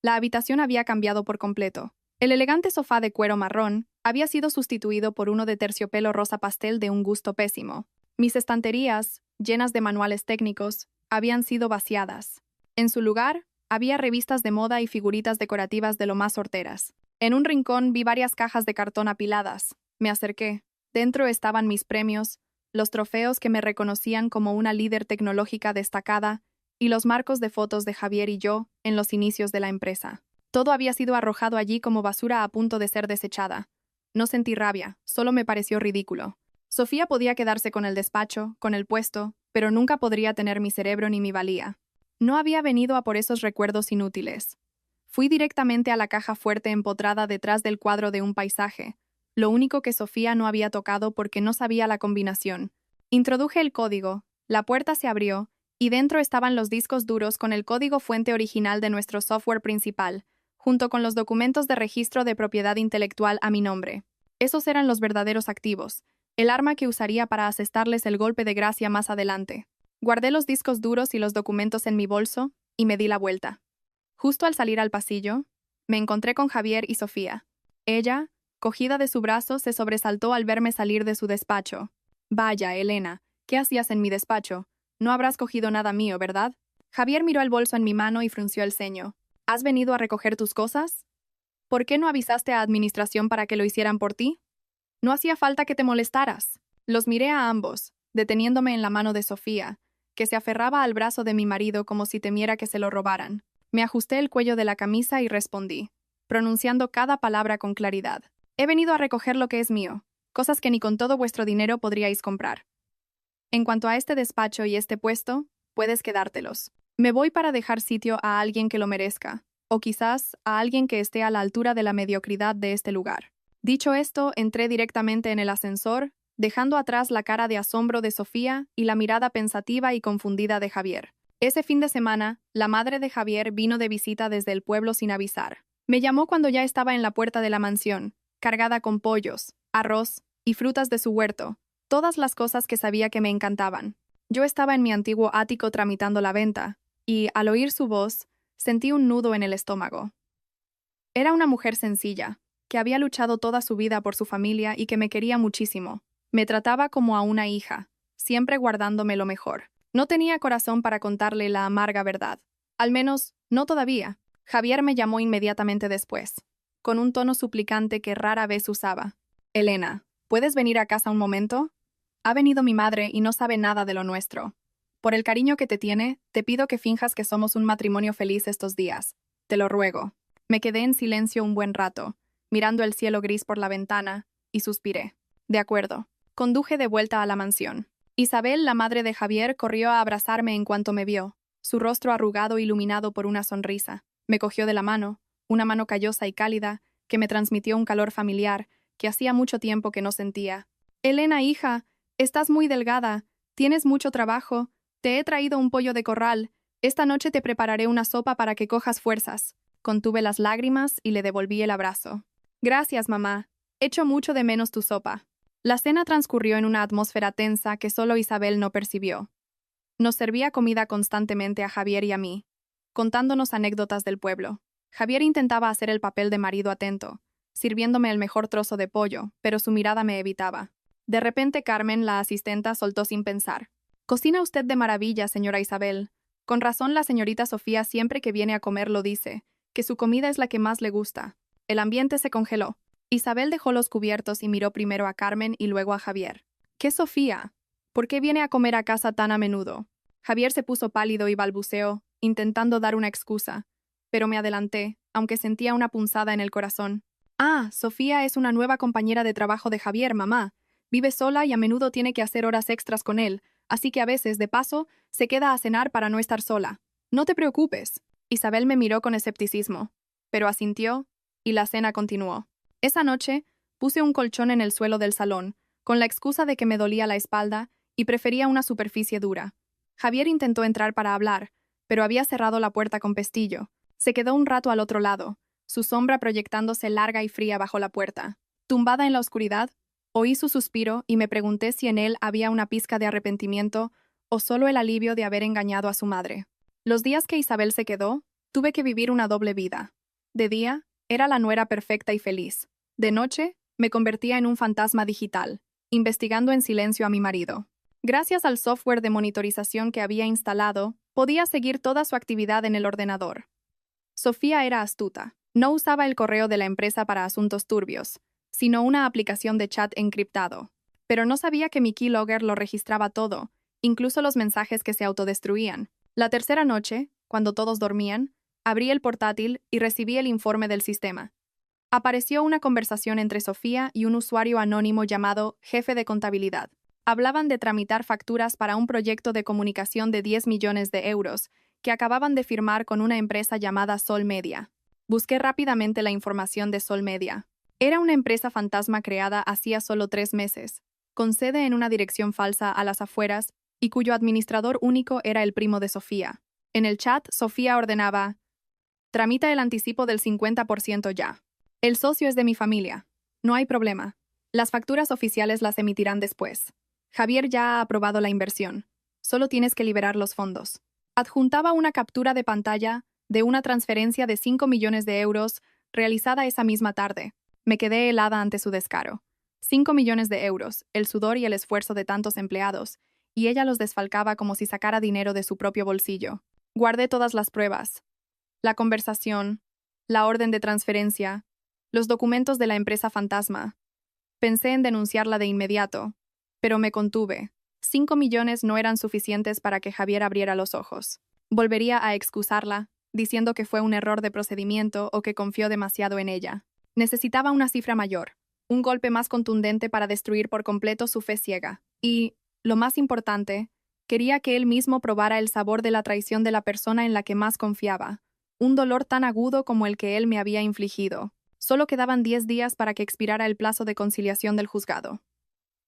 La habitación había cambiado por completo. El elegante sofá de cuero marrón había sido sustituido por uno de terciopelo rosa pastel de un gusto pésimo. Mis estanterías, llenas de manuales técnicos, habían sido vaciadas. En su lugar, había revistas de moda y figuritas decorativas de lo más horteras. En un rincón vi varias cajas de cartón apiladas. Me acerqué. Dentro estaban mis premios, los trofeos que me reconocían como una líder tecnológica destacada y los marcos de fotos de Javier y yo en los inicios de la empresa. Todo había sido arrojado allí como basura a punto de ser desechada. No sentí rabia, solo me pareció ridículo. Sofía podía quedarse con el despacho, con el puesto, pero nunca podría tener mi cerebro ni mi valía. No había venido a por esos recuerdos inútiles. Fui directamente a la caja fuerte empotrada detrás del cuadro de un paisaje, lo único que Sofía no había tocado porque no sabía la combinación. Introduje el código, la puerta se abrió, y dentro estaban los discos duros con el código fuente original de nuestro software principal, junto con los documentos de registro de propiedad intelectual a mi nombre. Esos eran los verdaderos activos, el arma que usaría para asestarles el golpe de gracia más adelante. Guardé los discos duros y los documentos en mi bolso, y me di la vuelta. Justo al salir al pasillo, me encontré con Javier y Sofía. Ella, cogida de su brazo, se sobresaltó al verme salir de su despacho. «Vaya, Elena, ¿qué hacías en mi despacho? No habrás cogido nada mío, ¿verdad?» Javier miró el bolso en mi mano y frunció el ceño. «¿Has venido a recoger tus cosas? ¿Por qué no avisaste a administración para que lo hicieran por ti? No hacía falta que te molestaras». Los miré a ambos, deteniéndome en la mano de Sofía, que se aferraba al brazo de mi marido como si temiera que se lo robaran. Me ajusté el cuello de la camisa y respondí, pronunciando cada palabra con claridad. «He venido a recoger lo que es mío, cosas que ni con todo vuestro dinero podríais comprar. En cuanto a este despacho y este puesto, puedes quedártelos. Me voy para dejar sitio a alguien que lo merezca, o quizás a alguien que esté a la altura de la mediocridad de este lugar». Dicho esto, entré directamente en el ascensor, dejando atrás la cara de asombro de Sofía y la mirada pensativa y confundida de Javier. Ese fin de semana, la madre de Javier vino de visita desde el pueblo sin avisar. Me llamó cuando ya estaba en la puerta de la mansión, cargada con pollos, arroz y frutas de su huerto, todas las cosas que sabía que me encantaban. Yo estaba en mi antiguo ático tramitando la venta, y, al oír su voz, sentí un nudo en el estómago. Era una mujer sencilla, que había luchado toda su vida por su familia y que me quería muchísimo. Me trataba como a una hija, siempre guardándome lo mejor. No tenía corazón para contarle la amarga verdad. Al menos, no todavía. Javier me llamó inmediatamente después, con un tono suplicante que rara vez usaba. «Elena, ¿puedes venir a casa un momento? Ha venido mi madre y no sabe nada de lo nuestro. Por el cariño que te tiene, te pido que finjas que somos un matrimonio feliz estos días. Te lo ruego». Me quedé en silencio un buen rato, mirando el cielo gris por la ventana, y suspiré. «De acuerdo». Conduje de vuelta a la mansión. Isabel, la madre de Javier, corrió a abrazarme en cuanto me vio, su rostro arrugado iluminado por una sonrisa. Me cogió de la mano, una mano callosa y cálida, que me transmitió un calor familiar que hacía mucho tiempo que no sentía. «Elena, hija, estás muy delgada, tienes mucho trabajo, te he traído un pollo de corral, esta noche te prepararé una sopa para que cojas fuerzas». Contuve las lágrimas y le devolví el abrazo. «Gracias, mamá, echo mucho de menos tu sopa». La cena transcurrió en una atmósfera tensa que solo Isabel no percibió. Nos servía comida constantemente a Javier y a mí, contándonos anécdotas del pueblo. Javier intentaba hacer el papel de marido atento, sirviéndome el mejor trozo de pollo, pero su mirada me evitaba. De repente Carmen, la asistenta, soltó sin pensar. «Cocina usted de maravilla, señora Isabel. Con razón la señorita Sofía siempre que viene a comer lo dice, que su comida es la que más le gusta». El ambiente se congeló. Isabel dejó los cubiertos y miró primero a Carmen y luego a Javier. «¿Qué Sofía? ¿Por qué viene a comer a casa tan a menudo?» Javier se puso pálido y balbuceó, intentando dar una excusa, pero me adelanté, aunque sentía una punzada en el corazón. «Ah, Sofía es una nueva compañera de trabajo de Javier, mamá. Vive sola y a menudo tiene que hacer horas extras con él, así que a veces, de paso, se queda a cenar para no estar sola. No te preocupes». Isabel me miró con escepticismo, pero asintió, y la cena continuó. Esa noche, puse un colchón en el suelo del salón, con la excusa de que me dolía la espalda y prefería una superficie dura. Javier intentó entrar para hablar, pero había cerrado la puerta con pestillo. Se quedó un rato al otro lado, su sombra proyectándose larga y fría bajo la puerta. Tumbada en la oscuridad, oí su suspiro y me pregunté si en él había una pizca de arrepentimiento o solo el alivio de haber engañado a su madre. Los días que Isabel se quedó, tuve que vivir una doble vida. De día, era la nuera perfecta y feliz. De noche, me convertía en un fantasma digital, investigando en silencio a mi marido. Gracias al software de monitorización que había instalado, podía seguir toda su actividad en el ordenador. Sofía era astuta. No usaba el correo de la empresa para asuntos turbios, sino una aplicación de chat encriptado. Pero no sabía que mi keylogger lo registraba todo, incluso los mensajes que se autodestruían. La tercera noche, cuando todos dormían, abrí el portátil y recibí el informe del sistema. Apareció una conversación entre Sofía y un usuario anónimo llamado Jefe de Contabilidad. Hablaban de tramitar facturas para un proyecto de comunicación de 10 millones de euros que acababan de firmar con una empresa llamada Sol Media. Busqué rápidamente la información de Sol Media. Era una empresa fantasma creada hacía solo 3 meses, con sede en una dirección falsa a las afueras y cuyo administrador único era el primo de Sofía. En el chat, Sofía ordenaba: «Tramita el anticipo del 50% ya. El socio es de mi familia. No hay problema. Las facturas oficiales las emitirán después. Javier ya ha aprobado la inversión. Solo tienes que liberar los fondos». Adjuntaba una captura de pantalla de una transferencia de 5 millones de euros realizada esa misma tarde. Me quedé helada ante su descaro. 5 millones de euros, el sudor y el esfuerzo de tantos empleados, y ella los desfalcaba como si sacara dinero de su propio bolsillo. Guardé todas las pruebas. La conversación, la orden de transferencia, los documentos de la empresa fantasma. Pensé en denunciarla de inmediato, pero me contuve. 5 millones no eran suficientes para que Javier abriera los ojos. Volvería a excusarla, diciendo que fue un error de procedimiento o que confió demasiado en ella. Necesitaba una cifra mayor, un golpe más contundente para destruir por completo su fe ciega. Y, lo más importante, quería que él mismo probara el sabor de la traición de la persona en la que más confiaba, un dolor tan agudo como el que él me había infligido. Solo quedaban 10 días para que expirara el plazo de conciliación del juzgado.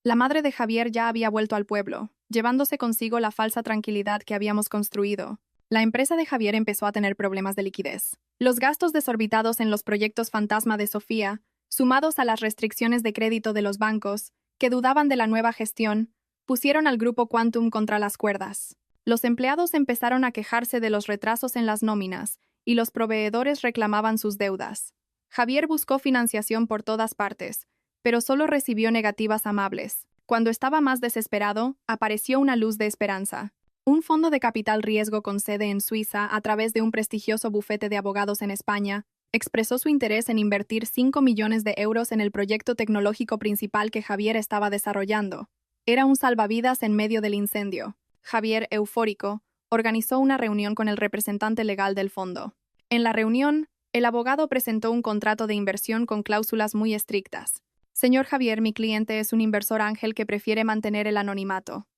La madre de Javier ya había vuelto al pueblo, llevándose consigo la falsa tranquilidad que habíamos construido. La empresa de Javier empezó a tener problemas de liquidez. Los gastos desorbitados en los proyectos fantasma de Sofía, sumados a las restricciones de crédito de los bancos, que dudaban de la nueva gestión, pusieron al grupo Quantum contra las cuerdas. Los empleados empezaron a quejarse de los retrasos en las nóminas, y los proveedores reclamaban sus deudas. Javier buscó financiación por todas partes, pero solo recibió negativas amables. Cuando estaba más desesperado, apareció una luz de esperanza. Un fondo de capital riesgo con sede en Suiza, a través de un prestigioso bufete de abogados en España, expresó su interés en invertir 5 millones de euros en el proyecto tecnológico principal que Javier estaba desarrollando. Era un salvavidas en medio del incendio. Javier, eufórico, organizó una reunión con el representante legal del fondo. En la reunión, el abogado presentó un contrato de inversión con cláusulas muy estrictas. «Señor Javier, mi cliente es un inversor ángel que prefiere mantener el anonimato.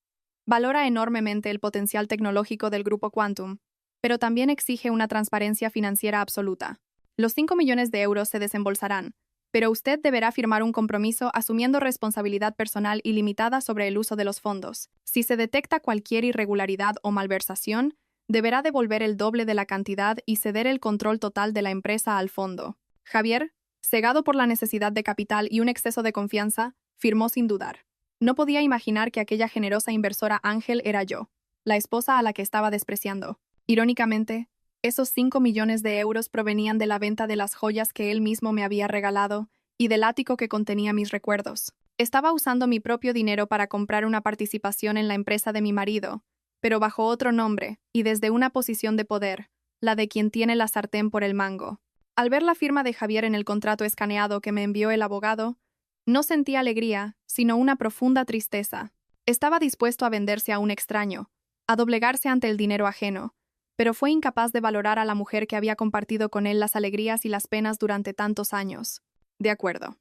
Valora enormemente el potencial tecnológico del grupo Quantum, pero también exige una transparencia financiera absoluta. Los 5 millones de euros se desembolsarán, pero usted deberá firmar un compromiso asumiendo responsabilidad personal ilimitada sobre el uso de los fondos. Si se detecta cualquier irregularidad o malversación, deberá devolver el doble de la cantidad y ceder el control total de la empresa al fondo». Javier, cegado por la necesidad de capital y un exceso de confianza, firmó sin dudar. No podía imaginar que aquella generosa inversora ángel era yo. la esposa a la que estaba despreciando. Irónicamente, esos 5 millones de euros provenían de la venta de las joyas que él mismo me había regalado y del ático que contenía mis recuerdos. Estaba usando mi propio dinero para comprar una participación en la empresa de mi marido, pero bajo otro nombre y desde una posición de poder, la de quien tiene la sartén por el mango. Al ver la firma de Javier en el contrato escaneado que me envió el abogado, no sentí alegría, sino una profunda tristeza. Estaba dispuesto a venderse a un extraño, a doblegarse ante el dinero ajeno, pero fue incapaz de valorar a la mujer que había compartido con él las alegrías y las penas durante tantos años. De acuerdo.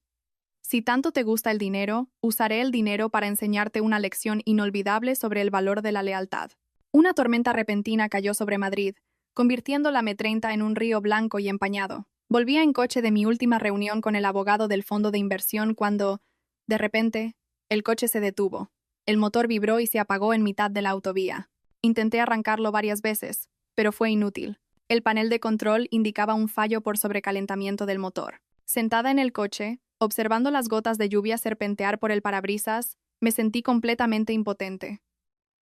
Si tanto te gusta el dinero, usaré el dinero para enseñarte una lección inolvidable sobre el valor de la lealtad. Una tormenta repentina cayó sobre Madrid, convirtiendo la M30 en un río blanco y empañado. Volvía en coche de mi última reunión con el abogado del fondo de inversión cuando, de repente, el coche se detuvo. El motor vibró y se apagó en mitad de la autovía. Intenté arrancarlo varias veces, pero fue inútil. El panel de control indicaba un fallo por sobrecalentamiento del motor. Sentada en el coche, observando las gotas de lluvia serpentear por el parabrisas, me sentí completamente impotente.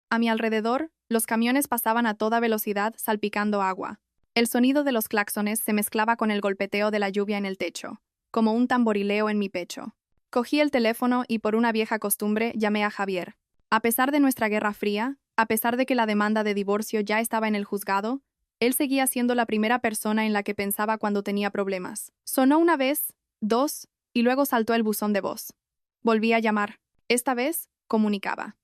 A mi alrededor, los camiones pasaban a toda velocidad salpicando agua. El sonido de los claxones se mezclaba con el golpeteo de la lluvia en el techo, como un tamborileo en mi pecho. Cogí el teléfono y por una vieja costumbre llamé a Javier. A pesar de nuestra guerra fría, a pesar de que la demanda de divorcio ya estaba en el juzgado, él seguía siendo la primera persona en la que pensaba cuando tenía problemas. Sonó una vez, dos, y luego saltó el buzón de voz. Volví a llamar. Esta vez, comunicaba.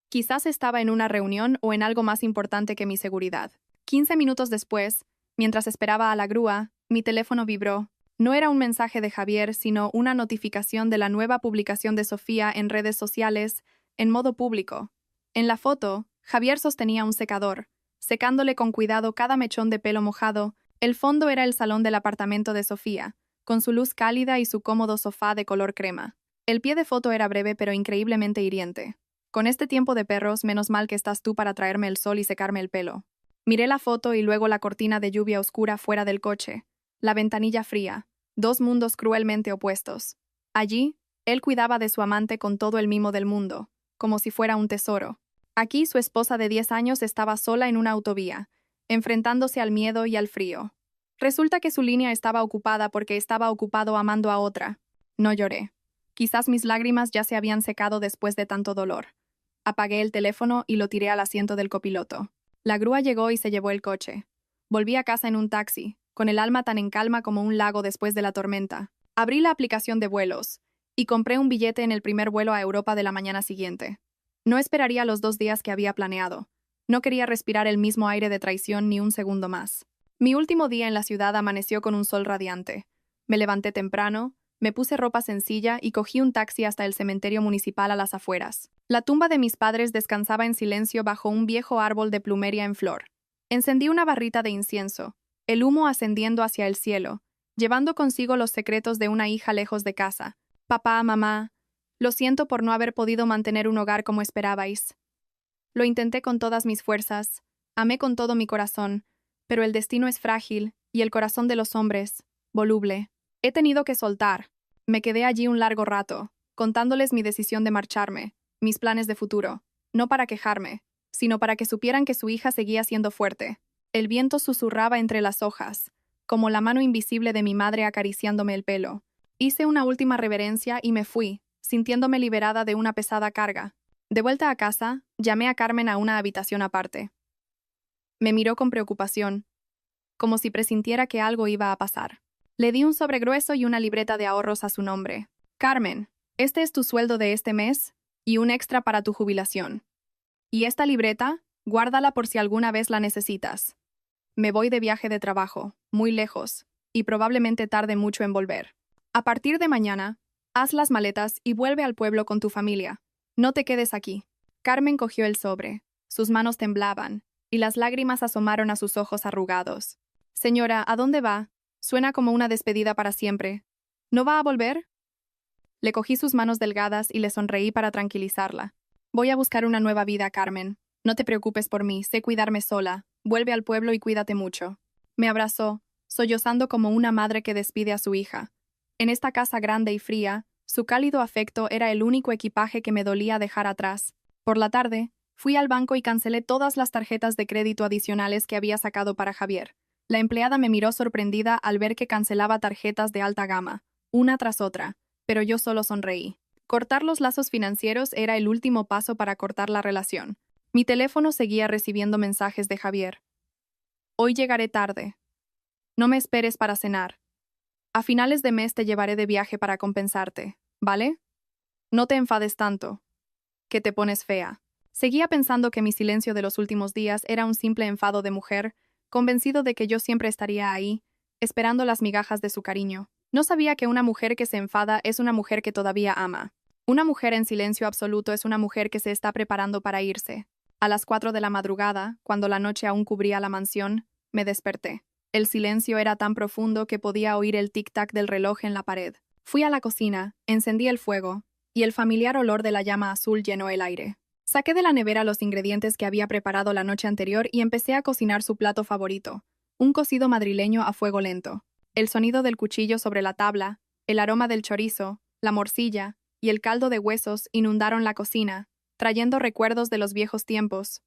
Quizás estaba en una reunión o en algo más importante que mi seguridad. 15 minutos después, mientras esperaba a la grúa, mi teléfono vibró. No era un mensaje de Javier, sino una notificación de la nueva publicación de Sofía en redes sociales, en modo público. En la foto, Javier sostenía un secador, secándole con cuidado cada mechón de pelo mojado. El fondo era el salón del apartamento de Sofía, con su luz cálida y su cómodo sofá de color crema. El pie de foto era breve pero increíblemente hiriente. Con este tiempo de perros, menos mal que estás tú para traerme el sol y secarme el pelo. Miré la foto y luego la cortina de lluvia oscura fuera del coche, la ventanilla fría, dos mundos cruelmente opuestos. Allí, él cuidaba de su amante con todo el mimo del mundo, como si fuera un tesoro. Aquí su esposa de 10 años estaba sola en una autovía, enfrentándose al miedo y al frío. Resulta que su línea estaba ocupada porque estaba ocupado amando a otra. No lloré. Quizás mis lágrimas ya se habían secado después de tanto dolor. Apagué el teléfono y lo tiré al asiento del copiloto. La grúa llegó y se llevó el coche. Volví a casa en un taxi, con el alma tan en calma como un lago después de la tormenta. Abrí la aplicación de vuelos y compré un billete en el primer vuelo a Europa de la mañana siguiente. No esperaría los 2 días que había planeado. No quería respirar el mismo aire de traición ni un segundo más. Mi último día en la ciudad amaneció con un sol radiante. Me levanté temprano, me puse ropa sencilla y cogí un taxi hasta el cementerio municipal a las afueras. La tumba de mis padres descansaba en silencio bajo un viejo árbol de plumeria en flor. Encendí una barrita de incienso, el humo ascendiendo hacia el cielo, llevando consigo los secretos de una hija lejos de casa. Papá, mamá, lo siento por no haber podido mantener un hogar como esperabais. Lo intenté con todas mis fuerzas, amé con todo mi corazón, pero el destino es frágil y el corazón de los hombres, voluble. He tenido que soltar. Me quedé allí un largo rato, contándoles mi decisión de marcharme, mis planes de futuro, no para quejarme, sino para que supieran que su hija seguía siendo fuerte. El viento susurraba entre las hojas, como la mano invisible de mi madre acariciándome el pelo. Hice una última reverencia y me fui, sintiéndome liberada de una pesada carga. De vuelta a casa, llamé a Carmen a una habitación aparte. Me miró con preocupación, como si presintiera que algo iba a pasar. Le di un sobre grueso y una libreta de ahorros a su nombre. Carmen, este es tu sueldo de este mes y un extra para tu jubilación. Y esta libreta, guárdala por si alguna vez la necesitas. Me voy de viaje de trabajo, muy lejos, y probablemente tarde mucho en volver. A partir de mañana, haz las maletas y vuelve al pueblo con tu familia. No te quedes aquí. Carmen cogió el sobre. Sus manos temblaban, y las lágrimas asomaron a sus ojos arrugados. Señora, ¿a dónde va? Suena como una despedida para siempre. ¿No va a volver? Le cogí sus manos delgadas y le sonreí para tranquilizarla. Voy a buscar una nueva vida, Carmen. No te preocupes por mí, sé cuidarme sola. Vuelve al pueblo y cuídate mucho. Me abrazó, sollozando como una madre que despide a su hija. En esta casa grande y fría, su cálido afecto era el único equipaje que me dolía dejar atrás. Por la tarde, Fui al banco y cancelé todas las tarjetas de crédito adicionales que había sacado para Javier. La empleada me miró sorprendida al ver que cancelaba tarjetas de alta gama, una tras otra, pero yo solo sonreí. Cortar los lazos financieros era el último paso para cortar la relación. Mi teléfono seguía recibiendo mensajes de Javier. Hoy llegaré tarde. No me esperes para cenar. A finales de mes te llevaré de viaje para compensarte, ¿vale? No te enfades tanto. Que te pones fea. Seguía pensando que mi silencio de los últimos días era un simple enfado de mujer, convencido de que yo siempre estaría ahí, esperando las migajas de su cariño. No sabía que una mujer que se enfada es una mujer que todavía ama. Una mujer en silencio absoluto es una mujer que se está preparando para irse. A las 4 de la madrugada, cuando la noche aún cubría la mansión, me desperté. El silencio era tan profundo que podía oír el tic-tac del reloj en la pared. Fui a la cocina, encendí el fuego, y el familiar olor de la llama azul llenó el aire. Saqué de la nevera los ingredientes que había preparado la noche anterior y empecé a cocinar su plato favorito, un cocido madrileño a fuego lento. El sonido del cuchillo sobre la tabla, el aroma del chorizo, la morcilla y el caldo de huesos inundaron la cocina, trayendo recuerdos de los viejos tiempos.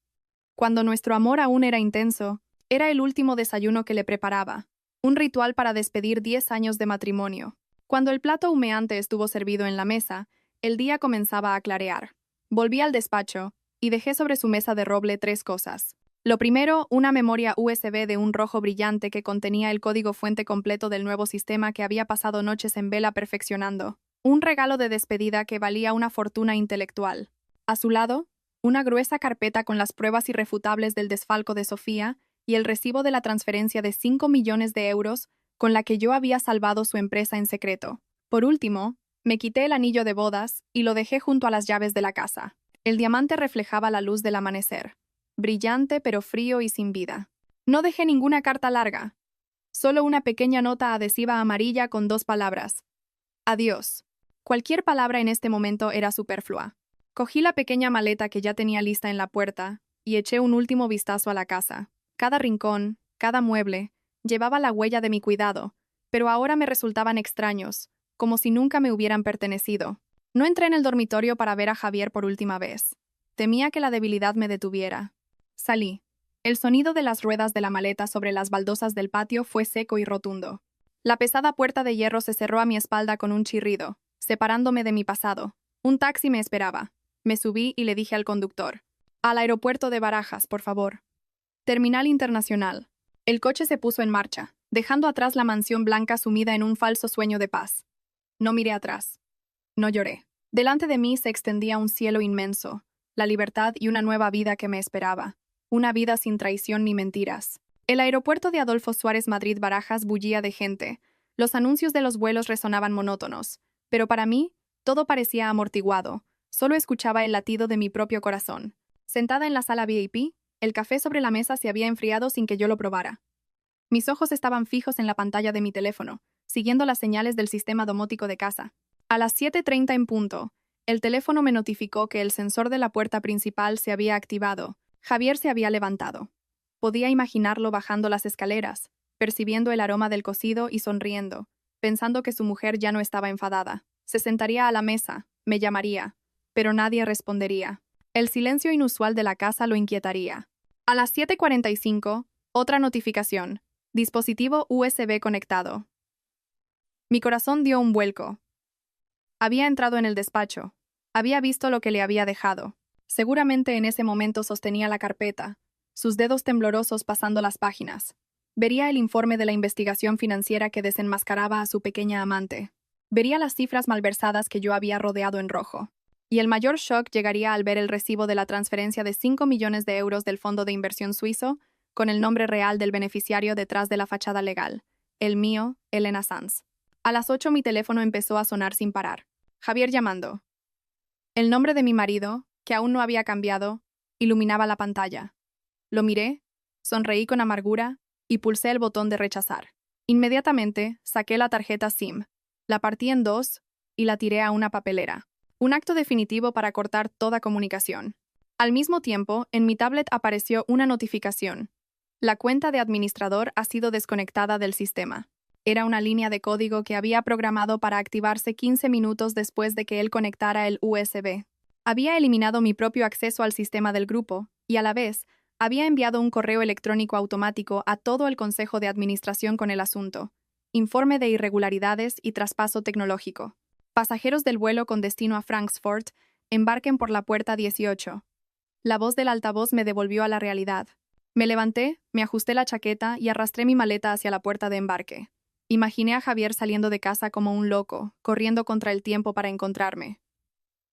Cuando nuestro amor aún era intenso, era el último desayuno que le preparaba, un ritual para despedir 10 años de matrimonio. Cuando el plato humeante estuvo servido en la mesa, el día comenzaba a clarear. Volví al despacho y dejé sobre su mesa de roble 3 cosas. Lo primero, una memoria USB de un rojo brillante que contenía el código fuente completo del nuevo sistema que había pasado noches en vela perfeccionando. Un regalo de despedida que valía una fortuna intelectual. A su lado, una gruesa carpeta con las pruebas irrefutables del desfalco de Sofía y el recibo de la transferencia de 5 millones de euros con la que yo había salvado su empresa en secreto. Por último, me quité el anillo de bodas y lo dejé junto a las llaves de la casa. El diamante reflejaba la luz del amanecer, brillante pero frío y sin vida. No dejé ninguna carta larga, solo una pequeña nota adhesiva amarilla con 2 palabras. Adiós. Cualquier palabra en este momento era superflua. Cogí la pequeña maleta que ya tenía lista en la puerta y eché un último vistazo a la casa. Cada rincón, cada mueble, llevaba la huella de mi cuidado, pero ahora me resultaban extraños, como si nunca me hubieran pertenecido. No entré en el dormitorio para ver a Javier por última vez. Temía que la debilidad me detuviera. Salí. El sonido de las ruedas de la maleta sobre las baldosas del patio fue seco y rotundo. La pesada puerta de hierro se cerró a mi espalda con un chirrido, separándome de mi pasado. Un taxi me esperaba. Me subí y le dije al conductor: «Al aeropuerto de Barajas, por favor». Terminal Internacional. El coche se puso en marcha, dejando atrás la mansión blanca sumida en un falso sueño de paz. No miré atrás. No lloré. Delante de mí se extendía un cielo inmenso, la libertad y una nueva vida que me esperaba. Una vida sin traición ni mentiras. El aeropuerto de Adolfo Suárez Madrid-Barajas bullía de gente. Los anuncios de los vuelos resonaban monótonos, pero para mí, todo parecía amortiguado. Solo escuchaba el latido de mi propio corazón. Sentada en la sala VIP, el café sobre la mesa se había enfriado sin que yo lo probara. Mis ojos estaban fijos en la pantalla de mi teléfono, siguiendo las señales del sistema domótico de casa. A las 7:30 en punto, el teléfono me notificó que el sensor de la puerta principal se había activado. Javier se había levantado. Podía imaginarlo bajando las escaleras, percibiendo el aroma del cocido y sonriendo, pensando que su mujer ya no estaba enfadada. Se sentaría a la mesa, me llamaría, pero nadie respondería. El silencio inusual de la casa lo inquietaría. A las 7:45, otra notificación. Dispositivo USB conectado. Mi corazón dio un vuelco. Había entrado en el despacho. Había visto lo que le había dejado. Seguramente en ese momento sostenía la carpeta, sus dedos temblorosos pasando las páginas. Vería el informe de la investigación financiera que desenmascaraba a su pequeña amante. Vería las cifras malversadas que yo había rodeado en rojo. Y el mayor shock llegaría al ver el recibo de la transferencia de 5 millones de euros del fondo de inversión suizo, con el nombre real del beneficiario detrás de la fachada legal. El mío, Elena Sanz. A las 8 mi teléfono empezó a sonar sin parar. Javier llamando. El nombre de mi marido, que aún no había cambiado, iluminaba la pantalla. Lo miré, sonreí con amargura y pulsé el botón de rechazar. Inmediatamente saqué la tarjeta SIM, la partí en 2 y la tiré a una papelera. Un acto definitivo para cortar toda comunicación. Al mismo tiempo, en mi tablet apareció una notificación. La cuenta de administrador ha sido desconectada del sistema. Era una línea de código que había programado para activarse 15 minutos después de que él conectara el USB. Había eliminado mi propio acceso al sistema del grupo y, a la vez, había enviado un correo electrónico automático a todo el Consejo de Administración con el asunto. Informe de irregularidades y traspaso tecnológico. Pasajeros del vuelo con destino a Frankfurt, embarquen por la puerta 18. La voz del altavoz me devolvió a la realidad. Me levanté, me ajusté la chaqueta y arrastré mi maleta hacia la puerta de embarque. Imaginé a Javier saliendo de casa como un loco, corriendo contra el tiempo para encontrarme.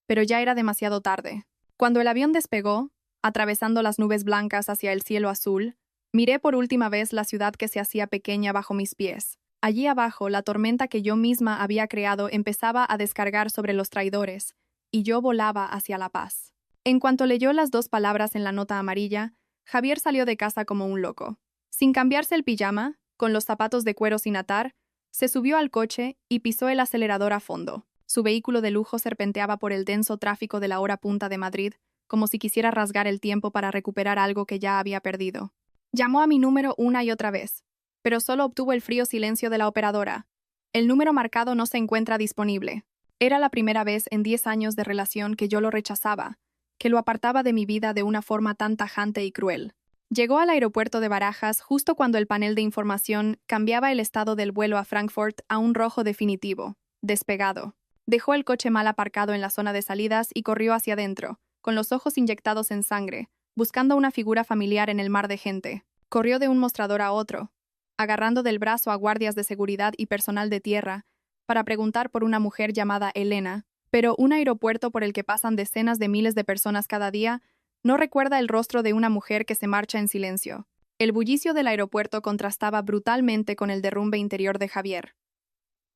Pero ya era demasiado tarde. Cuando el avión despegó, atravesando las nubes blancas hacia el cielo azul, miré por última vez la ciudad que se hacía pequeña bajo mis pies. Allí abajo, la tormenta que yo misma había creado empezaba a descargar sobre los traidores, y yo volaba hacia la paz. En cuanto leyó las 2 palabras en la nota amarilla, Javier salió de casa como un loco. Sin cambiarse el pijama, con los zapatos de cuero sin atar, se subió al coche y pisó el acelerador a fondo. Su vehículo de lujo serpenteaba por el denso tráfico de la hora punta de Madrid, como si quisiera rasgar el tiempo para recuperar algo que ya había perdido. Llamó a mi número una y otra vez, pero solo obtuvo el frío silencio de la operadora. El número marcado no se encuentra disponible. Era la primera vez en 10 años de relación que yo lo rechazaba, que lo apartaba de mi vida de una forma tan tajante y cruel. Llegó al aeropuerto de Barajas justo cuando el panel de información cambiaba el estado del vuelo a Frankfurt a un rojo definitivo, despegado. Dejó el coche mal aparcado en la zona de salidas y corrió hacia adentro, con los ojos inyectados en sangre, buscando una figura familiar en el mar de gente. Corrió de un mostrador a otro, agarrando del brazo a guardias de seguridad y personal de tierra, para preguntar por una mujer llamada Elena, pero un aeropuerto por el que pasan decenas de miles de personas cada día no recuerda el rostro de una mujer que se marcha en silencio. El bullicio del aeropuerto contrastaba brutalmente con el derrumbe interior de Javier.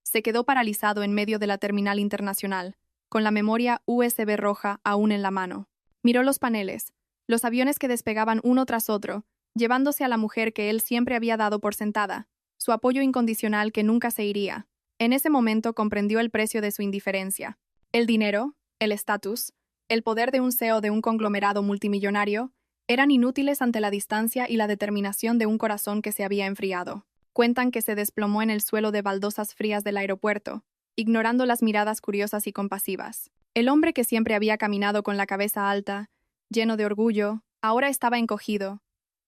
Se quedó paralizado en medio de la terminal internacional, con la memoria USB roja aún en la mano. Miró los paneles, los aviones que despegaban uno tras otro, llevándose a la mujer que él siempre había dado por sentada, su apoyo incondicional que nunca se iría. En ese momento comprendió el precio de su indiferencia. El dinero, el estatus, el poder de un CEO de un conglomerado multimillonario, eran inútiles ante la distancia y la determinación de un corazón que se había enfriado. Cuentan que se desplomó en el suelo de baldosas frías del aeropuerto, ignorando las miradas curiosas y compasivas. El hombre que siempre había caminado con la cabeza alta, lleno de orgullo, ahora estaba encogido,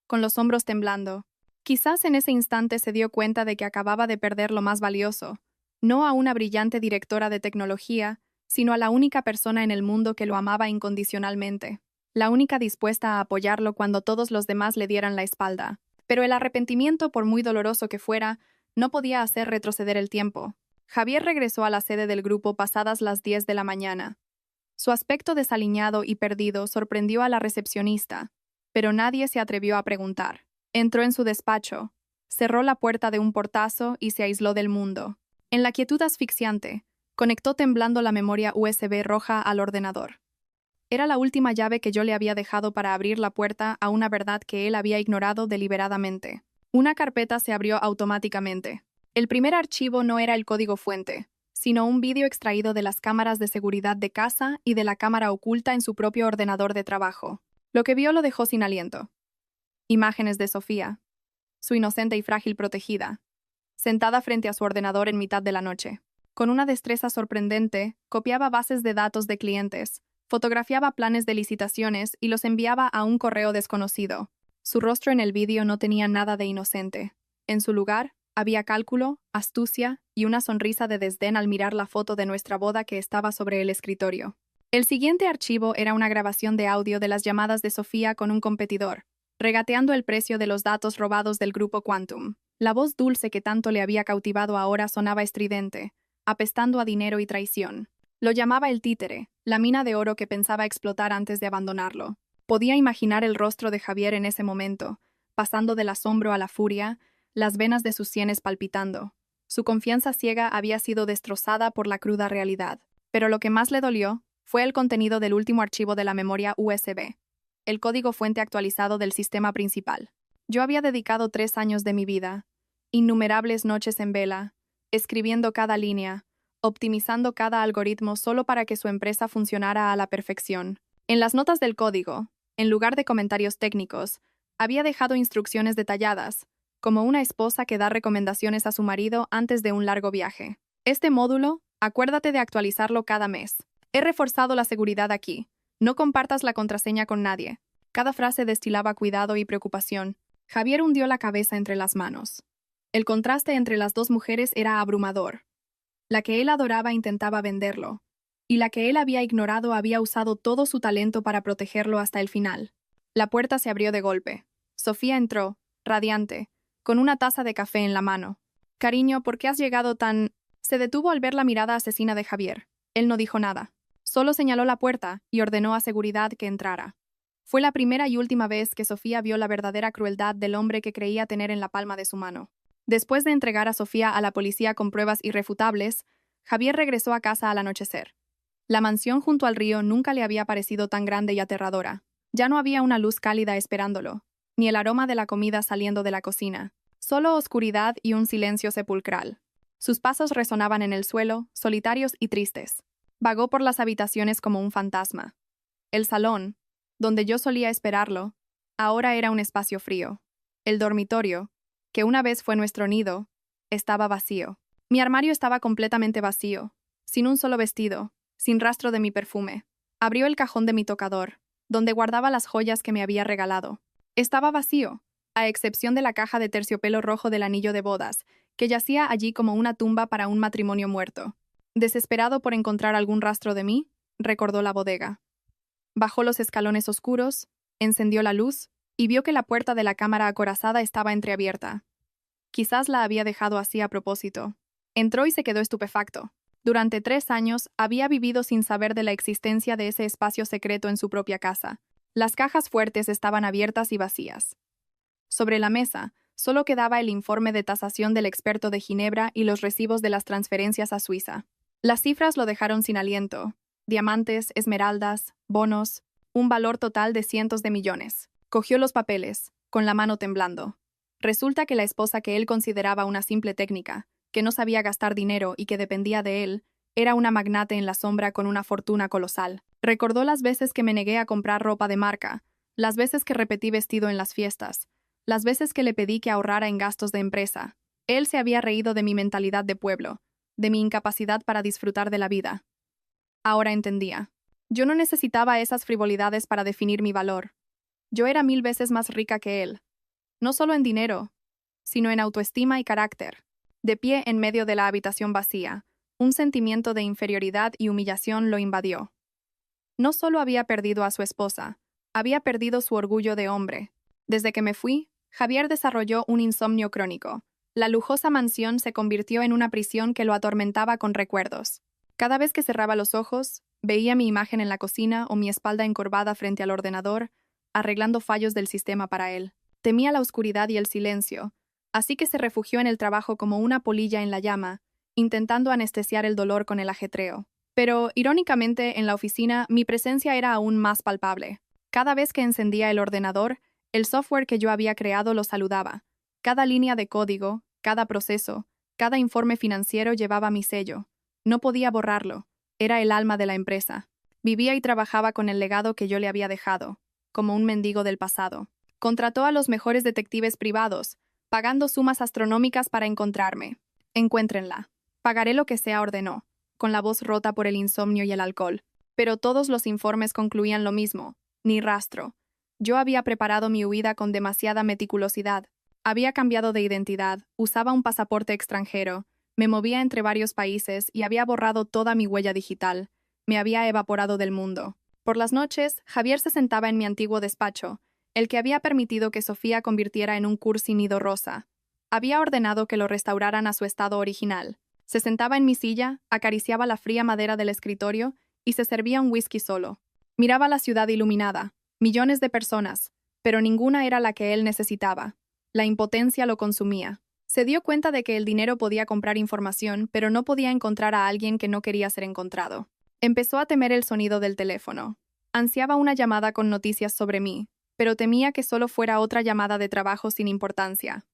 con los hombros temblando. Quizás en ese instante se dio cuenta de que acababa de perder lo más valioso, no a una brillante directora de tecnología, sino a la única persona en el mundo que lo amaba incondicionalmente, la única dispuesta a apoyarlo cuando todos los demás le dieran la espalda. Pero el arrepentimiento, por muy doloroso que fuera, no podía hacer retroceder el tiempo. Javier regresó a la sede del grupo pasadas las 10 de la mañana. Su aspecto desaliñado y perdido sorprendió a la recepcionista, pero nadie se atrevió a preguntar. Entró en su despacho, cerró la puerta de un portazo y se aisló del mundo. En la quietud asfixiante, conectó temblando la memoria USB roja al ordenador. Era la última llave que yo le había dejado para abrir la puerta a una verdad que él había ignorado deliberadamente. Una carpeta se abrió automáticamente. El primer archivo no era el código fuente, sino un vídeo extraído de las cámaras de seguridad de casa y de la cámara oculta en su propio ordenador de trabajo. Lo que vio lo dejó sin aliento. Imágenes de Sofía, su inocente y frágil protegida, sentada frente a su ordenador en mitad de la noche. Con una destreza sorprendente, copiaba bases de datos de clientes, fotografiaba planes de licitaciones y los enviaba a un correo desconocido. Su rostro en el vídeo no tenía nada de inocente. En su lugar, había cálculo, astucia y una sonrisa de desdén al mirar la foto de nuestra boda que estaba sobre el escritorio. El siguiente archivo era una grabación de audio de las llamadas de Sofía con un competidor, regateando el precio de los datos robados del grupo Quantum. La voz dulce que tanto le había cautivado ahora sonaba estridente, apestando a dinero y traición. Lo llamaba el títere, la mina de oro que pensaba explotar antes de abandonarlo. Podía imaginar el rostro de Javier en ese momento, pasando del asombro a la furia, las venas de sus sienes palpitando. Su confianza ciega había sido destrozada por la cruda realidad. Pero lo que más le dolió fue el contenido del último archivo de la memoria USB, el código fuente actualizado del sistema principal. Yo había dedicado 3 años de mi vida, innumerables noches en vela, escribiendo cada línea, optimizando cada algoritmo solo para que su empresa funcionara a la perfección. En las notas del código, en lugar de comentarios técnicos, había dejado instrucciones detalladas, como una esposa que da recomendaciones a su marido antes de un largo viaje. Este módulo, acuérdate de actualizarlo cada mes. He reforzado la seguridad aquí, No compartas la contraseña con nadie. Cada frase destilaba cuidado y preocupación. Javier hundió la cabeza entre las manos. El contraste entre las dos mujeres era abrumador. La que él adoraba intentaba venderlo, y la que él había ignorado había usado todo su talento para protegerlo hasta el final. La puerta se abrió de golpe. Sofía entró, radiante, con una taza de café en la mano. «Cariño, ¿por qué has llegado tan...?» Se detuvo al ver la mirada asesina de Javier. Él no dijo nada. Solo señaló la puerta y ordenó a seguridad que entrara. Fue la primera y última vez que Sofía vio la verdadera crueldad del hombre que creía tener en la palma de su mano. Después de entregar a Sofía a la policía con pruebas irrefutables, Javier regresó a casa al anochecer. La mansión junto al río nunca le había parecido tan grande y aterradora. Ya no había una luz cálida esperándolo, ni el aroma de la comida saliendo de la cocina. Solo oscuridad y un silencio sepulcral. Sus pasos resonaban en el suelo, solitarios y tristes. Vagó por las habitaciones como un fantasma. El salón, donde yo solía esperarlo, ahora era un espacio frío. El dormitorio, que una vez fue nuestro nido, estaba vacío. Mi armario estaba completamente vacío, sin un solo vestido, sin rastro de mi perfume. Abrió el cajón de mi tocador, donde guardaba las joyas que me había regalado. Estaba vacío, a excepción de la caja de terciopelo rojo del anillo de bodas, que yacía allí como una tumba para un matrimonio muerto. Desesperado por encontrar algún rastro de mí, recordó la bodega. Bajó los escalones oscuros, encendió la luz y vio que la puerta de la cámara acorazada estaba entreabierta. Quizás la había dejado así a propósito. Entró y se quedó estupefacto. Durante 3 años había vivido sin saber de la existencia de ese espacio secreto en su propia casa. Las cajas fuertes estaban abiertas y vacías. Sobre la mesa, solo quedaba el informe de tasación del experto de Ginebra y los recibos de las transferencias a Suiza. Las cifras lo dejaron sin aliento. Diamantes, esmeraldas, bonos, un valor total de cientos de millones. Cogió los papeles, con la mano temblando. Resulta que la esposa que él consideraba una simple técnica, que no sabía gastar dinero y que dependía de él, era una magnate en la sombra con una fortuna colosal. Recordó las veces que me negué a comprar ropa de marca, las veces que repetí vestido en las fiestas, las veces que le pedí que ahorrara en gastos de empresa. Él se había reído de mi mentalidad de pueblo, de mi incapacidad para disfrutar de la vida. Ahora entendía. Yo no necesitaba esas frivolidades para definir mi valor. Yo era 1000 veces más rica que él. No solo en dinero, sino en autoestima y carácter. De pie en medio de la habitación vacía, un sentimiento de inferioridad y humillación lo invadió. No solo había perdido a su esposa, había perdido su orgullo de hombre. Desde que me fui, Javier desarrolló un insomnio crónico. La lujosa mansión se convirtió en una prisión que lo atormentaba con recuerdos. Cada vez que cerraba los ojos, veía mi imagen en la cocina o mi espalda encorvada frente al ordenador, arreglando fallos del sistema para él. Temía la oscuridad y el silencio, así que se refugió en el trabajo como una polilla en la llama, intentando anestesiar el dolor con el ajetreo. Pero, irónicamente, en la oficina mi presencia era aún más palpable. Cada vez que encendía el ordenador, el software que yo había creado lo saludaba. Cada línea de código, cada proceso, cada informe financiero llevaba mi sello. No podía borrarlo. Era el alma de la empresa. Vivía y trabajaba con el legado que yo le había dejado, como un mendigo del pasado. Contrató a los mejores detectives privados, pagando sumas astronómicas para encontrarme. Encuéntrenla. Pagaré lo que sea, ordenó, con la voz rota por el insomnio y el alcohol. Pero todos los informes concluían lo mismo, ni rastro. Yo había preparado mi huida con demasiada meticulosidad. Había cambiado de identidad, usaba un pasaporte extranjero, me movía entre varios países y había borrado toda mi huella digital. Me había evaporado del mundo. Por las noches, Javier se sentaba en mi antiguo despacho, el que había permitido que Sofía convirtiera en un cursi nido rosa. Había ordenado que lo restauraran a su estado original. Se sentaba en mi silla, acariciaba la fría madera del escritorio y se servía un whisky solo. Miraba la ciudad iluminada, millones de personas, pero ninguna era la que él necesitaba. La impotencia lo consumía. Se dio cuenta de que el dinero podía comprar información, pero no podía encontrar a alguien que no quería ser encontrado. Empezó a temer el sonido del teléfono. Ansiaba una llamada con noticias sobre mí, pero temía que solo fuera otra llamada de trabajo sin importancia.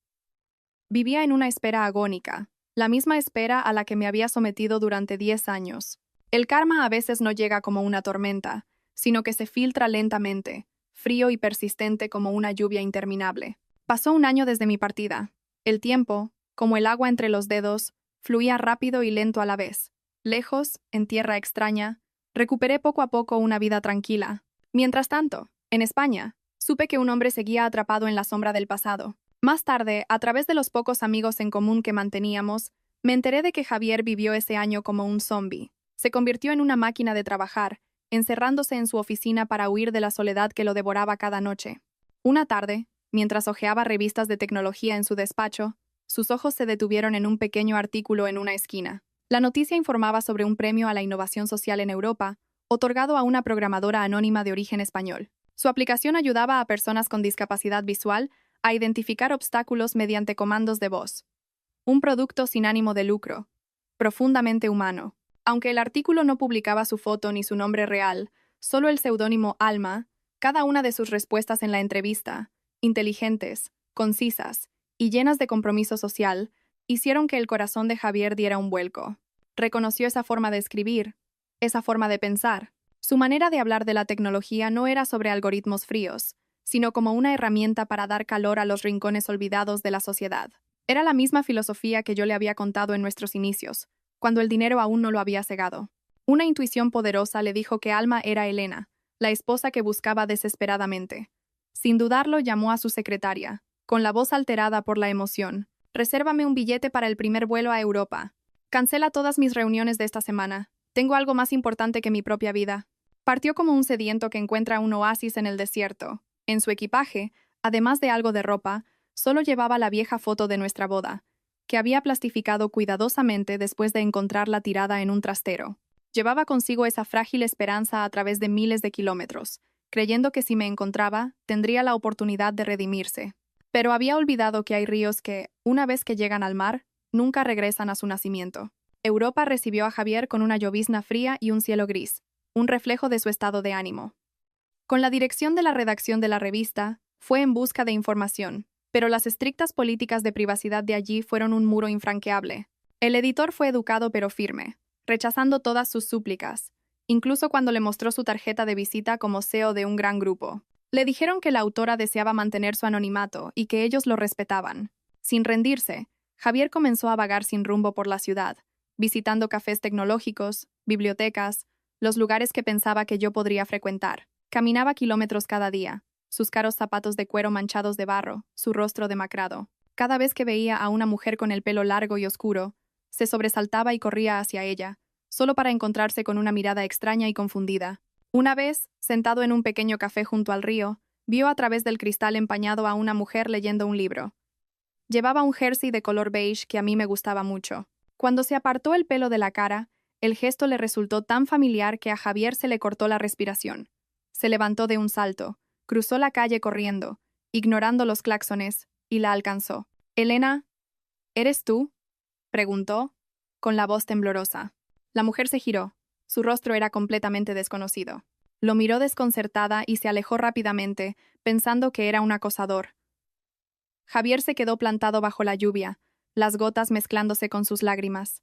Vivía en una espera agónica, la misma espera a la que me había sometido durante 10 años. El karma a veces no llega como una tormenta, sino que se filtra lentamente, frío y persistente como una lluvia interminable. Pasó un año desde mi partida. El tiempo, como el agua entre los dedos, fluía rápido y lento a la vez. Lejos, en tierra extraña, Recuperé poco a poco una vida tranquila. Mientras tanto, en España, supe que un hombre seguía atrapado en la sombra del pasado. Más tarde, a través de los pocos amigos en común que manteníamos, me enteré de que Javier vivió ese año como un zombie. Se convirtió en una máquina de trabajar, encerrándose en su oficina para huir de la soledad que lo devoraba cada noche. Una tarde, mientras hojeaba revistas de tecnología en su despacho, sus ojos se detuvieron en un pequeño artículo en una esquina. La noticia informaba sobre un premio a la innovación social en Europa, otorgado a una programadora anónima de origen español. Su aplicación ayudaba a personas con discapacidad visual a identificar obstáculos mediante comandos de voz. Un producto sin ánimo de lucro, profundamente humano. Aunque el artículo no publicaba su foto ni su nombre real, solo el seudónimo Alma, cada una de sus respuestas en la entrevista, inteligentes, concisas y llenas de compromiso social, hicieron que el corazón de Javier diera un vuelco. Reconoció esa forma de escribir, esa forma de pensar. Su manera de hablar de la tecnología no era sobre algoritmos fríos, sino como una herramienta para dar calor a los rincones olvidados de la sociedad. Era la misma filosofía que yo le había contado en nuestros inicios, cuando el dinero aún no lo había cegado. Una intuición poderosa le dijo que Alma era Elena, la esposa que buscaba desesperadamente. Sin dudarlo, llamó a su secretaria, con la voz alterada por la emoción. «Resérvame un billete para el primer vuelo a Europa. Cancela todas mis reuniones de esta semana. Tengo algo más importante que mi propia vida». Partió como un sediento que encuentra un oasis en el desierto. En su equipaje, además de algo de ropa, solo llevaba la vieja foto de nuestra boda, que había plastificado cuidadosamente después de encontrarla tirada en un trastero. Llevaba consigo esa frágil esperanza a través de miles de kilómetros, creyendo que si me encontraba, tendría la oportunidad de redimirse. Pero había olvidado que hay ríos que, una vez que llegan al mar, nunca regresan a su nacimiento. Europa recibió a Javier con una llovizna fría y un cielo gris, un reflejo de su estado de ánimo. Con la dirección de la redacción de la revista, fue en busca de información, pero las estrictas políticas de privacidad de allí fueron un muro infranqueable. El editor fue educado pero firme, rechazando todas sus súplicas, incluso cuando le mostró su tarjeta de visita como CEO de un gran grupo. Le dijeron que la autora deseaba mantener su anonimato y que ellos lo respetaban. Sin rendirse, Javier comenzó a vagar sin rumbo por la ciudad, visitando cafés tecnológicos, bibliotecas, los lugares que pensaba que yo podría frecuentar. Caminaba kilómetros cada día, sus caros zapatos de cuero manchados de barro, su rostro demacrado. Cada vez que veía a una mujer con el pelo largo y oscuro, se sobresaltaba y corría hacia ella, solo para encontrarse con una mirada extraña y confundida. Una vez, sentado en un pequeño café junto al río, vio a través del cristal empañado a una mujer leyendo un libro. Llevaba un jersey de color beige que a mí me gustaba mucho. Cuando se apartó el pelo de la cara, el gesto le resultó tan familiar que a Javier se le cortó la respiración. Se levantó de un salto, cruzó la calle corriendo, ignorando los claxones, y la alcanzó. «Elena, ¿eres tú?», preguntó, con la voz temblorosa. La mujer se giró. Su rostro era completamente desconocido. Lo miró desconcertada y se alejó rápidamente, pensando que era un acosador. Javier se quedó plantado bajo la lluvia, las gotas mezclándose con sus lágrimas.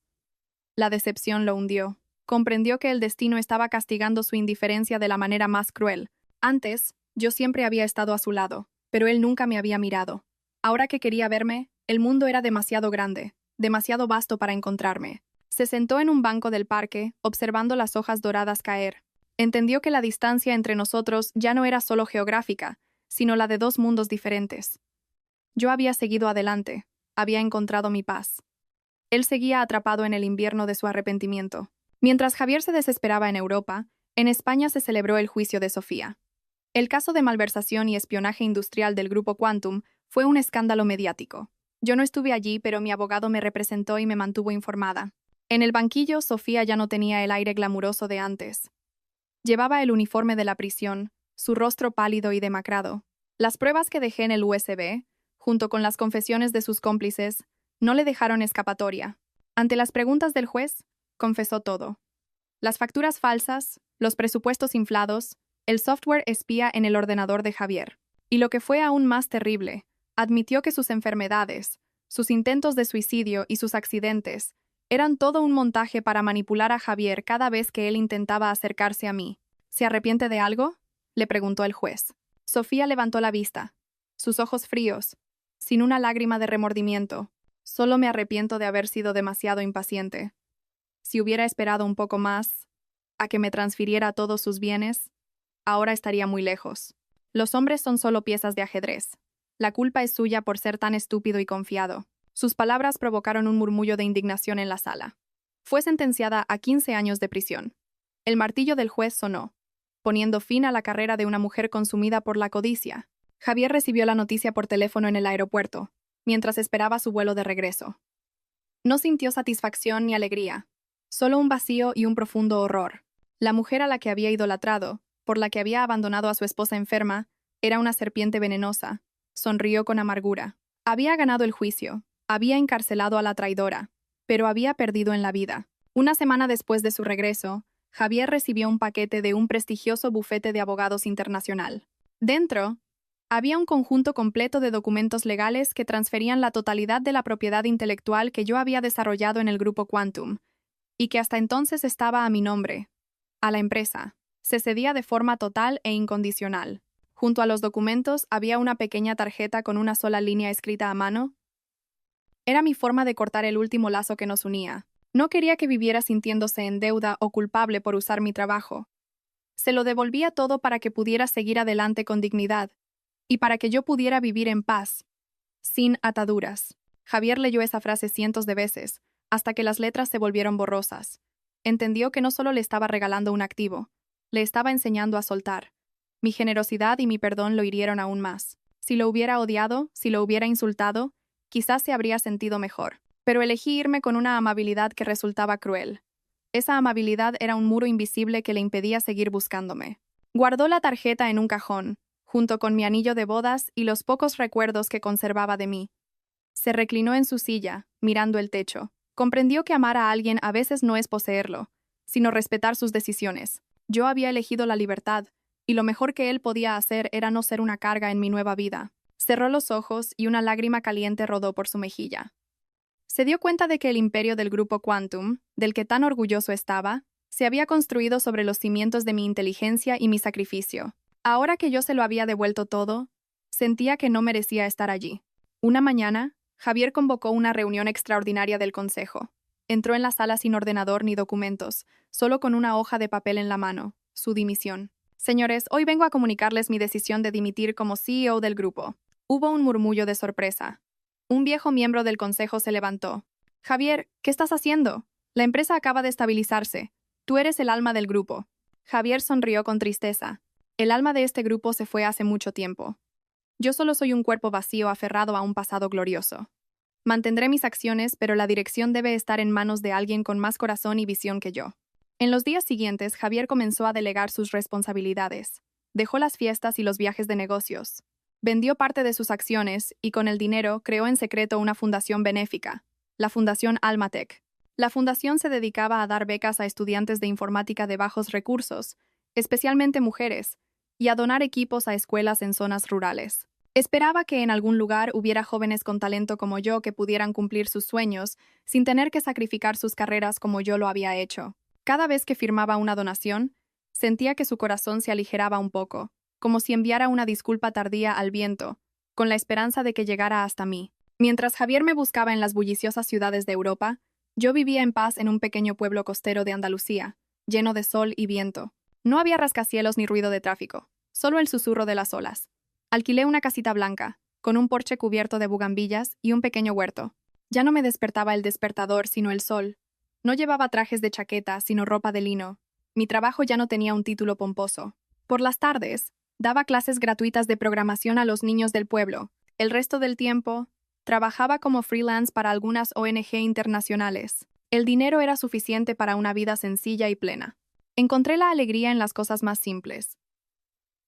La decepción lo hundió. Comprendió que el destino estaba castigando su indiferencia de la manera más cruel. Antes, yo siempre había estado a su lado, pero él nunca me había mirado. Ahora que quería verme, el mundo era demasiado grande, demasiado vasto para encontrarme. Se sentó en un banco del parque, observando las hojas doradas caer. Entendió que la distancia entre nosotros ya no era solo geográfica, sino la de dos mundos diferentes. Yo había seguido adelante, había encontrado mi paz. Él seguía atrapado en el invierno de su arrepentimiento. Mientras Javier se desesperaba en Europa, en España se celebró el juicio de Sofía. El caso de malversación y espionaje industrial del grupo Quantum fue un escándalo mediático. Yo no estuve allí, pero mi abogado me representó y me mantuvo informada. En el banquillo, Sofía ya no tenía el aire glamuroso de antes. Llevaba el uniforme de la prisión, su rostro pálido y demacrado. Las pruebas que dejé en el USB, junto con las confesiones de sus cómplices, no le dejaron escapatoria. Ante las preguntas del juez, confesó todo. Las facturas falsas, los presupuestos inflados, el software espía en el ordenador de Javier. Y lo que fue aún más terrible, admitió que sus enfermedades, sus intentos de suicidio y sus accidentes eran todo un montaje para manipular a Javier cada vez que él intentaba acercarse a mí. ¿Se arrepiente de algo?, le preguntó el juez. Sofía levantó la vista, sus ojos fríos, sin una lágrima de remordimiento. Solo me arrepiento de haber sido demasiado impaciente. Si hubiera esperado un poco más, a que me transfiriera todos sus bienes, ahora estaría muy lejos. Los hombres son solo piezas de ajedrez. La culpa es suya por ser tan estúpido y confiado. Sus palabras provocaron un murmullo de indignación en la sala. Fue sentenciada a 15 años de prisión. El martillo del juez sonó, poniendo fin a la carrera de una mujer consumida por la codicia. Javier recibió la noticia por teléfono en el aeropuerto, mientras esperaba su vuelo de regreso. No sintió satisfacción ni alegría, solo un vacío y un profundo horror. La mujer a la que había idolatrado, por la que había abandonado a su esposa enferma, era una serpiente venenosa. Sonrió con amargura. Había ganado el juicio, había encarcelado a la traidora, pero había perdido en la vida. Una semana después de su regreso, Javier recibió un paquete de un prestigioso bufete de abogados internacional. Dentro, había un conjunto completo de documentos legales que transferían la totalidad de la propiedad intelectual que yo había desarrollado en el grupo Quantum, y que hasta entonces estaba a mi nombre. A la empresa. Se cedía de forma total e incondicional. Junto a los documentos había una pequeña tarjeta con una sola línea escrita a mano. Era mi forma de cortar el último lazo que nos unía. No quería que viviera sintiéndose en deuda o culpable por usar mi trabajo. Se lo devolvía todo para que pudiera seguir adelante con dignidad, y para que yo pudiera vivir en paz, sin ataduras. Javier leyó esa frase cientos de veces, hasta que las letras se volvieron borrosas. Entendió que no solo le estaba regalando un activo, le estaba enseñando a soltar. Mi generosidad y mi perdón lo hirieron aún más. Si lo hubiera odiado, si lo hubiera insultado, quizás se habría sentido mejor. Pero elegí irme con una amabilidad que resultaba cruel. Esa amabilidad era un muro invisible que le impedía seguir buscándome. Guardó la tarjeta en un cajón, junto con mi anillo de bodas y los pocos recuerdos que conservaba de mí. Se reclinó en su silla, mirando el techo. Comprendió que amar a alguien a veces no es poseerlo, sino respetar sus decisiones. Yo había elegido la libertad, y lo mejor que él podía hacer era no ser una carga en mi nueva vida. Cerró los ojos y una lágrima caliente rodó por su mejilla. Se dio cuenta de que el imperio del grupo Quantum, del que tan orgulloso estaba, se había construido sobre los cimientos de mi inteligencia y mi sacrificio. Ahora que yo se lo había devuelto todo, sentía que no merecía estar allí. Una mañana, Javier convocó una reunión extraordinaria del consejo. Entró en la sala sin ordenador ni documentos, solo con una hoja de papel en la mano, su dimisión. Señores, hoy vengo a comunicarles mi decisión de dimitir como CEO del grupo. Hubo un murmullo de sorpresa. Un viejo miembro del consejo se levantó. Javier, ¿qué estás haciendo? La empresa acaba de estabilizarse. Tú eres el alma del grupo. Javier sonrió con tristeza. El alma de este grupo se fue hace mucho tiempo. Yo solo soy un cuerpo vacío aferrado a un pasado glorioso. Mantendré mis acciones, pero la dirección debe estar en manos de alguien con más corazón y visión que yo. En los días siguientes, Javier comenzó a delegar sus responsabilidades. Dejó las fiestas y los viajes de negocios. Vendió parte de sus acciones y con el dinero creó en secreto una fundación benéfica, la Fundación Almatech. La fundación se dedicaba a dar becas a estudiantes de informática de bajos recursos, especialmente mujeres, y a donar equipos a escuelas en zonas rurales. Esperaba que en algún lugar hubiera jóvenes con talento como yo que pudieran cumplir sus sueños sin tener que sacrificar sus carreras como yo lo había hecho. Cada vez que firmaba una donación, sentía que su corazón se aligeraba un poco, como si enviara una disculpa tardía al viento, con la esperanza de que llegara hasta mí. Mientras Javier me buscaba en las bulliciosas ciudades de Europa, yo vivía en paz en un pequeño pueblo costero de Andalucía, lleno de sol y viento. No había rascacielos ni ruido de tráfico, solo el susurro de las olas. Alquilé una casita blanca, con un porche cubierto de bugambillas y un pequeño huerto. Ya no me despertaba el despertador, sino el sol. No llevaba trajes de chaqueta, sino ropa de lino. Mi trabajo ya no tenía un título pomposo. Por las tardes, daba clases gratuitas de programación a los niños del pueblo. El resto del tiempo, trabajaba como freelance para algunas ONG internacionales. El dinero era suficiente para una vida sencilla y plena. Encontré la alegría en las cosas más simples.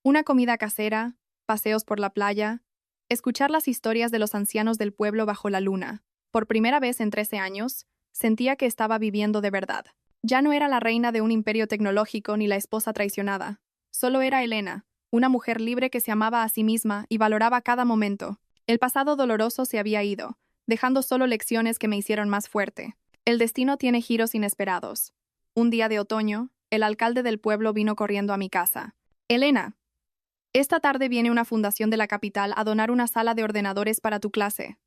Una comida casera, paseos por la playa, escuchar las historias de los ancianos del pueblo bajo la luna. Por primera vez en 13 años, sentía que estaba viviendo de verdad. Ya no era la reina de un imperio tecnológico ni la esposa traicionada. Solo era Elena, una mujer libre que se amaba a sí misma y valoraba cada momento. El pasado doloroso se había ido, dejando solo lecciones que me hicieron más fuerte. El destino tiene giros inesperados. Un día de otoño, el alcalde del pueblo vino corriendo a mi casa. Elena, esta tarde viene una fundación de la capital a donar una sala de ordenadores para tu clase.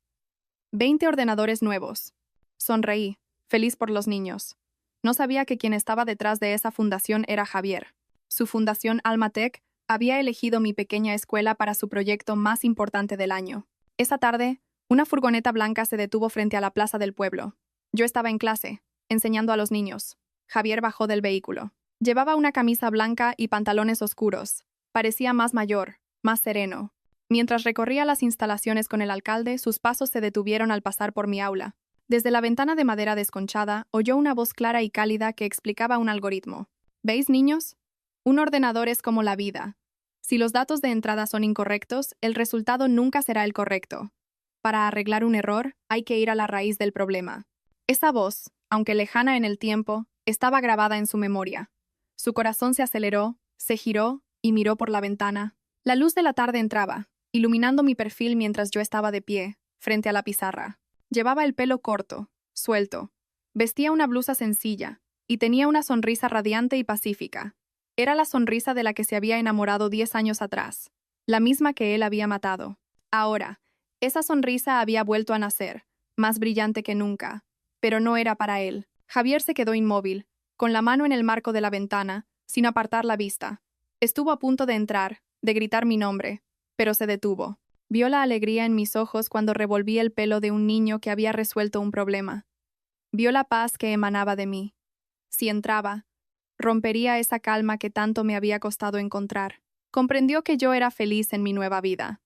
20 ordenadores nuevos. Sonreí, feliz por los niños. No sabía que quien estaba detrás de esa fundación era Javier. Su fundación Almatec había elegido mi pequeña escuela para su proyecto más importante del año. Esa tarde, una furgoneta blanca se detuvo frente a la plaza del pueblo. Yo estaba en clase, enseñando a los niños. Javier bajó del vehículo. Llevaba una camisa blanca y pantalones oscuros. Parecía más mayor, más sereno. Mientras recorría las instalaciones con el alcalde, sus pasos se detuvieron al pasar por mi aula. Desde la ventana de madera desconchada, oyó una voz clara y cálida que explicaba un algoritmo. ¿Veis, niños? Un ordenador es como la vida. Si los datos de entrada son incorrectos, el resultado nunca será el correcto. Para arreglar un error, hay que ir a la raíz del problema. Esa voz, aunque lejana en el tiempo, estaba grabada en su memoria. Su corazón se aceleró, se giró y miró por la ventana. La luz de la tarde entraba, iluminando mi perfil mientras yo estaba de pie, frente a la pizarra. Llevaba el pelo corto, suelto. Vestía una blusa sencilla, y tenía una sonrisa radiante y pacífica. Era la sonrisa de la que se había enamorado 10 años atrás, la misma que él había matado. Ahora, esa sonrisa había vuelto a nacer, más brillante que nunca, pero no era para él. Javier se quedó inmóvil, con la mano en el marco de la ventana, sin apartar la vista. Estuvo a punto de entrar, de gritar mi nombre, pero se detuvo. Vio la alegría en mis ojos cuando revolví el pelo de un niño que había resuelto un problema. Vio la paz que emanaba de mí. Si entraba, rompería esa calma que tanto me había costado encontrar. Comprendió que yo era feliz en mi nueva vida.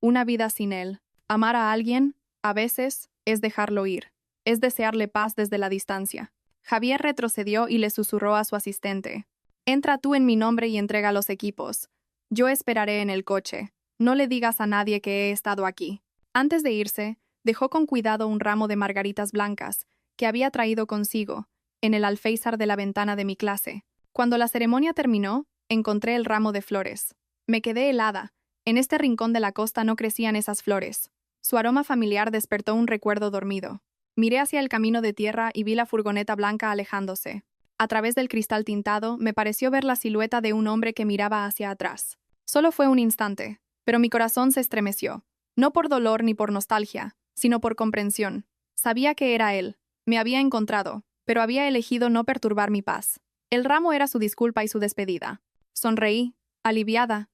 Una vida sin él. Amar a alguien, a veces, es dejarlo ir. Es desearle paz desde la distancia. Javier retrocedió y le susurró a su asistente. Entra tú en mi nombre y entrega los equipos. Yo esperaré en el coche. No le digas a nadie que he estado aquí. Antes de irse, dejó con cuidado un ramo de margaritas blancas que había traído consigo, en el alféizar de la ventana de mi clase. Cuando la ceremonia terminó, encontré el ramo de flores. Me quedé helada. En este rincón de la costa no crecían esas flores. Su aroma familiar despertó un recuerdo dormido. Miré hacia el camino de tierra y vi la furgoneta blanca alejándose. A través del cristal tintado, me pareció ver la silueta de un hombre que miraba hacia atrás. Solo fue un instante, pero mi corazón se estremeció. No por dolor ni por nostalgia, sino por comprensión. Sabía que era él. Me había encontrado, pero había elegido no perturbar mi paz. El ramo era su disculpa y su despedida. Sonreí, aliviada.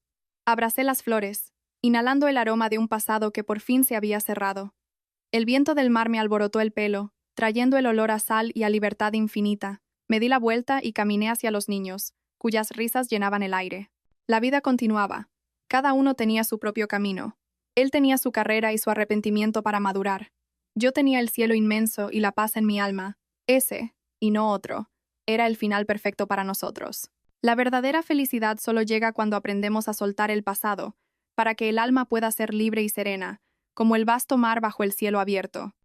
Abracé las flores, inhalando el aroma de un pasado que por fin se había cerrado. El viento del mar me alborotó el pelo, trayendo el olor a sal y a libertad infinita. Me di la vuelta y caminé hacia los niños, cuyas risas llenaban el aire. La vida continuaba. Cada uno tenía su propio camino. Él tenía su carrera y su arrepentimiento para madurar. Yo tenía el cielo inmenso y la paz en mi alma. Ese, y no otro, era el final perfecto para nosotros. La verdadera felicidad solo llega cuando aprendemos a soltar el pasado, para que el alma pueda ser libre y serena, como el vasto mar bajo el cielo abierto.